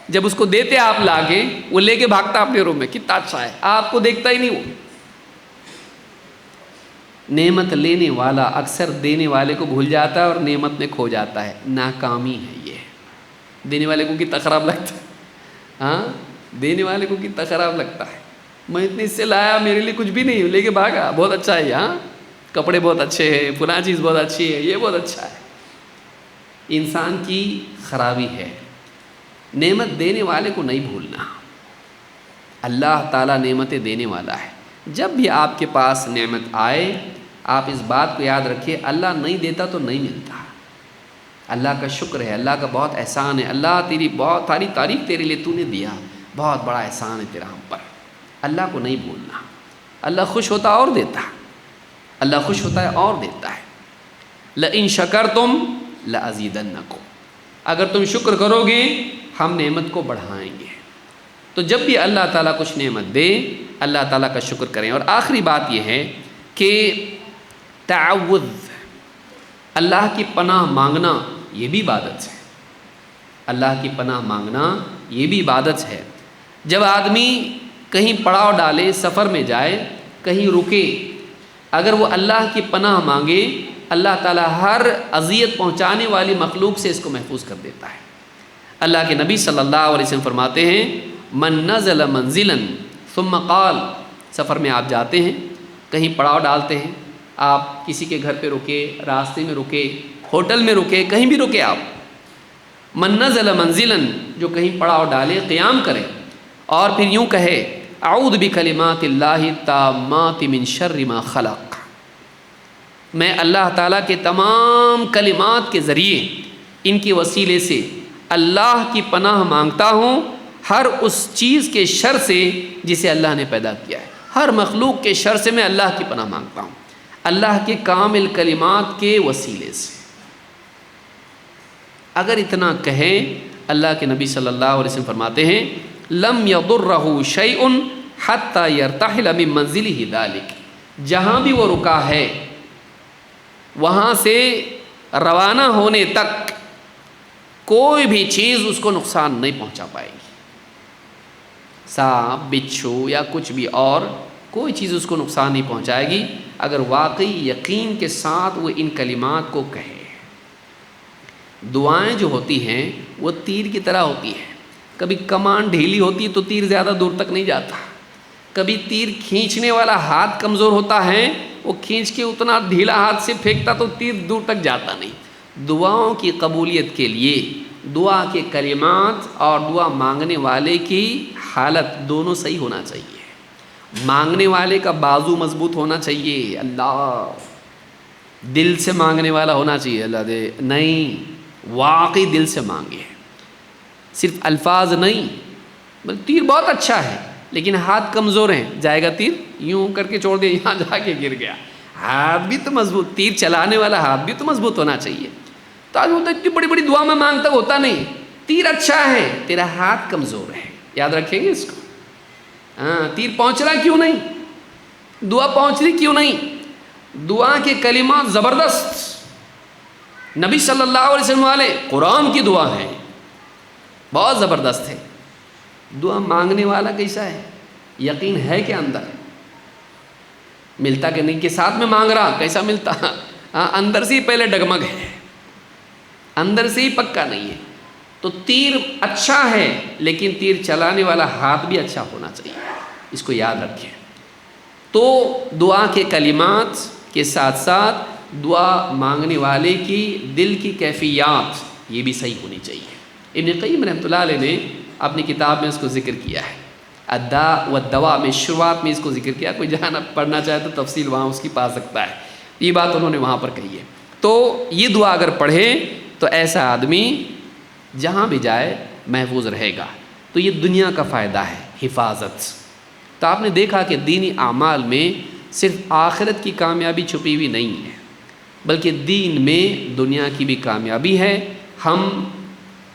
جب اس کو دیتے آپ لا کے، وہ لے کے بھاگتا اپنے روم میں، کتنا اچھا ہے، آپ کو دیکھتا ہی نہیں وہ۔ نعمت لینے والا اکثر دینے والے کو بھول جاتا ہے اور نعمت میں کھو جاتا ہے، ناکامی ہے یہ۔ دینے والے کو کتنا خراب لگتا ہے، ہاں دینے والے کو کتنا خراب لگتا ہے، میں اتنے اس سے لایا، میرے لیے کچھ بھی نہیں، لے کے بھاگا، بہت اچھا ہے، ہاں کپڑے بہت اچھے ہیں، فلاں چیز بہت اچھی ہے، یہ بہت اچھا ہے۔ انسان کی خرابی ہے، نعمت دینے والے کو نہیں بھولنا۔ اللہ تعالیٰ نعمتیں دینے والا ہے۔ جب بھی آپ کے پاس نعمت آئے، آپ اس بات کو یاد رکھیے، اللہ نہیں دیتا تو نہیں ملتا، اللہ کا شکر ہے، اللہ کا بہت احسان ہے، اللہ تیری بہت ساری تعریف تیرے لیے، تو نے دیا، بہت بڑا احسان ہے تیرا ہم پر۔ اللہ کو نہیں بھولنا، اللہ خوش ہوتا اور دیتا ہے، اللہ خوش ہوتا ہے اور دیتا ہے۔ لئن شکرتم لأزیدنکم، اگر تم شکر کرو گے ہم نعمت کو بڑھائیں گے۔ تو جب بھی اللہ تعالیٰ کچھ نعمت دے، اللہ تعالیٰ کا شکر کریں۔ اور آخری بات یہ ہے کہ تعوذ، اللہ کی پناہ مانگنا، یہ بھی عبادت ہے۔ اللہ کی پناہ مانگنا یہ بھی عبادت ہے۔ جب آدمی کہیں پڑاؤ ڈالے، سفر میں جائے، کہیں رکے، اگر وہ اللہ کی پناہ مانگے، اللہ تعالیٰ ہر اذیت پہنچانے والی مخلوق سے اس کو محفوظ کر دیتا ہے۔ اللہ کے نبی صلی اللہ علیہ وسلم فرماتے ہیں، من نزل منزلا ثم قال، سفر میں آپ جاتے ہیں، کہیں پڑاؤ ڈالتے ہیں، آپ کسی کے گھر پہ رکے، راستے میں رکے، ہوٹل میں رکے، کہیں بھی رکے آپ، من نزل منزلا، جو کہیں پڑاؤ ڈالے، قیام کرے اور پھر یوں کہے، اعوذ بکلمات اللہ التامات من شر ما خلق، میں اللہ تعالیٰ کے تمام کلمات کے ذریعے، ان کے وسیلے سے اللہ کی پناہ مانگتا ہوں ہر اس چیز کے شر سے جسے اللہ نے پیدا کیا ہے، ہر مخلوق کے شر سے میں اللہ کی پناہ مانگتا ہوں، اللہ کے کامل کلمات کے وسیلے سے۔ اگر اتنا کہیں، اللہ کے نبی صلی اللہ علیہ وسلم فرماتے ہیں، لم یضرہ شیء حتی یرتحل من منزلہ ذلک، جہاں بھی وہ رکا ہے وہاں سے روانہ ہونے تک کوئی بھی چیز اس کو نقصان نہیں پہنچا پائے گی، سانپ، بچھو یا کچھ بھی اور کوئی چیز اس کو نقصان نہیں پہنچائے گی، اگر واقعی یقین کے ساتھ وہ ان کلمات کو کہے۔ دعائیں جو ہوتی ہیں وہ تیر کی طرح ہوتی ہیں، کبھی کمان ڈھیلی ہوتی ہے تو تیر زیادہ دور تک نہیں جاتا، کبھی تیر کھینچنے والا ہاتھ کمزور ہوتا ہے، وہ کھینچ کے اتنا ڈھیلا ہاتھ سے پھینکتا تو تیر دور تک جاتا نہیں۔ دعاؤں کی قبولیت کے لیے دعا کے کلمات اور دعا مانگنے والے کی حالت دونوں صحیح ہونا چاہیے۔ مانگنے والے کا بازو مضبوط ہونا چاہیے، اللہ دل سے مانگنے والا ہونا چاہیے، اللہ دے، نہیں واقعی دل سے مانگے، صرف الفاظ نہیں۔ بلکہ تیر بہت اچھا ہے لیکن ہاتھ کمزور ہیں، جائے گا تیر یوں کر کے چھوڑ دیا، یہاں جا کے گر گیا۔ ہاتھ بھی تو مضبوط، تیر چلانے والا ہاتھ بھی تو مضبوط ہونا چاہیے۔ تو آج ہوتا ہے اتنی بڑی بڑی دعا میں مانگتا ہوتا نہیں، تیر اچھا ہے، تیرا ہاتھ کمزور ہے، یاد رکھیں گے اس کو۔ ہاں، تیر پہنچ رہا کیوں نہیں، دعا پہنچ رہی کیوں نہیں؟ دعا کے کلمات زبردست، نبی صلی اللہ علیہ وسلم والے قرآن کی دعا ہے، بہت زبردست ہے۔ دعا مانگنے والا کیسا ہے، یقین ہے کہ اندر ملتا کہ نہیں، کہ ساتھ میں مانگ رہا، کیسا ملتا؟ ہاں، اندر سے ہی پہلے ڈگمگ ہے، اندر سے ہی پکا نہیں ہے۔ تو تیر اچھا ہے لیکن تیر چلانے والا ہاتھ بھی اچھا ہونا چاہیے، اس کو یاد رکھیں۔ تو دعا کے کلمات کے ساتھ ساتھ دعا مانگنے والے کی دل کی کیفیات یہ بھی صحیح ہونی چاہیے۔ ابن قیم رحمۃ اللہ علیہ نے اپنی کتاب میں اس کو ذکر کیا ہے، الداء والدواء میں شروعات میں اس کو ذکر کیا، کوئی جہاں پڑھنا چاہے تو تفصیل وہاں اس کی پا سکتا ہے، یہ بات انہوں نے وہاں پر کہی ہے۔ تو یہ دعا اگر پڑھے تو ایسا آدمی جہاں بھی جائے محفوظ رہے گا۔ تو یہ دنیا کا فائدہ ہے، حفاظت۔ تو آپ نے دیکھا کہ دینی اعمال میں صرف آخرت کی کامیابی چھپی ہوئی نہیں ہے، بلکہ دین میں دنیا کی بھی کامیابی ہے۔ ہم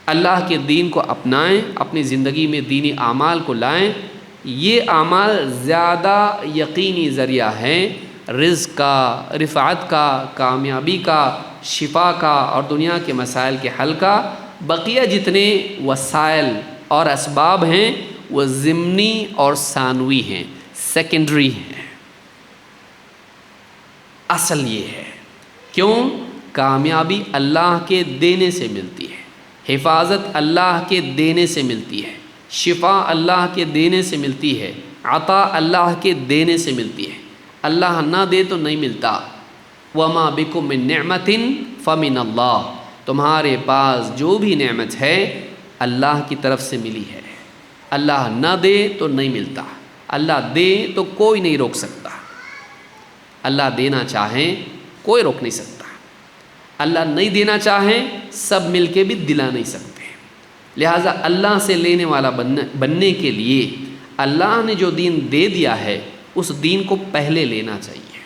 اللہ کے دین کو اپنائیں، اپنی زندگی میں دینی اعمال کو لائیں، یہ اعمال زیادہ یقینی ذریعہ ہیں رزق کا، رفعت کا، کامیابی کا، شفا کا اور دنیا کے مسائل کے حل کا۔ بقیہ جتنے وسائل اور اسباب ہیں وہ ضمنی اور ثانوی ہیں، سیکنڈری ہیں۔ اصل یہ ہے، کیوں؟ کامیابی اللہ کے دینے سے ملتی ہے، حفاظت اللہ کے دینے سے ملتی ہے، شفا اللہ کے دینے سے ملتی ہے، عطا اللہ کے دینے سے ملتی ہے۔ اللہ نہ دے تو نہیں ملتا۔ وَمَا بِكُم مِّن نِّعْمَةٍ فَمِنَ اللَّهِ، تمہارے پاس جو بھی نعمت ہے اللہ کی طرف سے ملی ہے۔ اللہ نہ دے تو نہیں ملتا، اللہ دے تو کوئی نہیں روک سکتا۔ اللہ دینا چاہیں کوئی روک نہیں سکتا، اللہ نہیں دینا چاہیں سب مل کے بھی دلا نہیں سکتے۔ لہٰذا اللہ سے لینے والا بننے کے لیے اللہ نے جو دین دے دیا ہے اس دین کو پہلے لینا چاہیے۔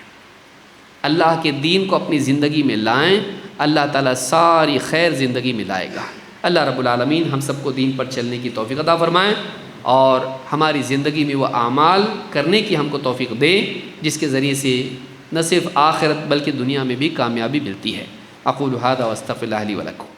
اللہ کے دین کو اپنی زندگی میں لائیں، اللہ تعالیٰ ساری خیر زندگی میں لائے گا۔ اللہ رب العالمین ہم سب کو دین پر چلنے کی توفیق عطا فرمائیں اور ہماری زندگی میں وہ اعمال کرنے کی ہم کو توفیق دے جس کے ذریعے سے نہ صرف آخرت بلکہ دنیا میں بھی کامیابی ملتی ہے۔ اقول ھذا واستغفر اللہ لی ولکم۔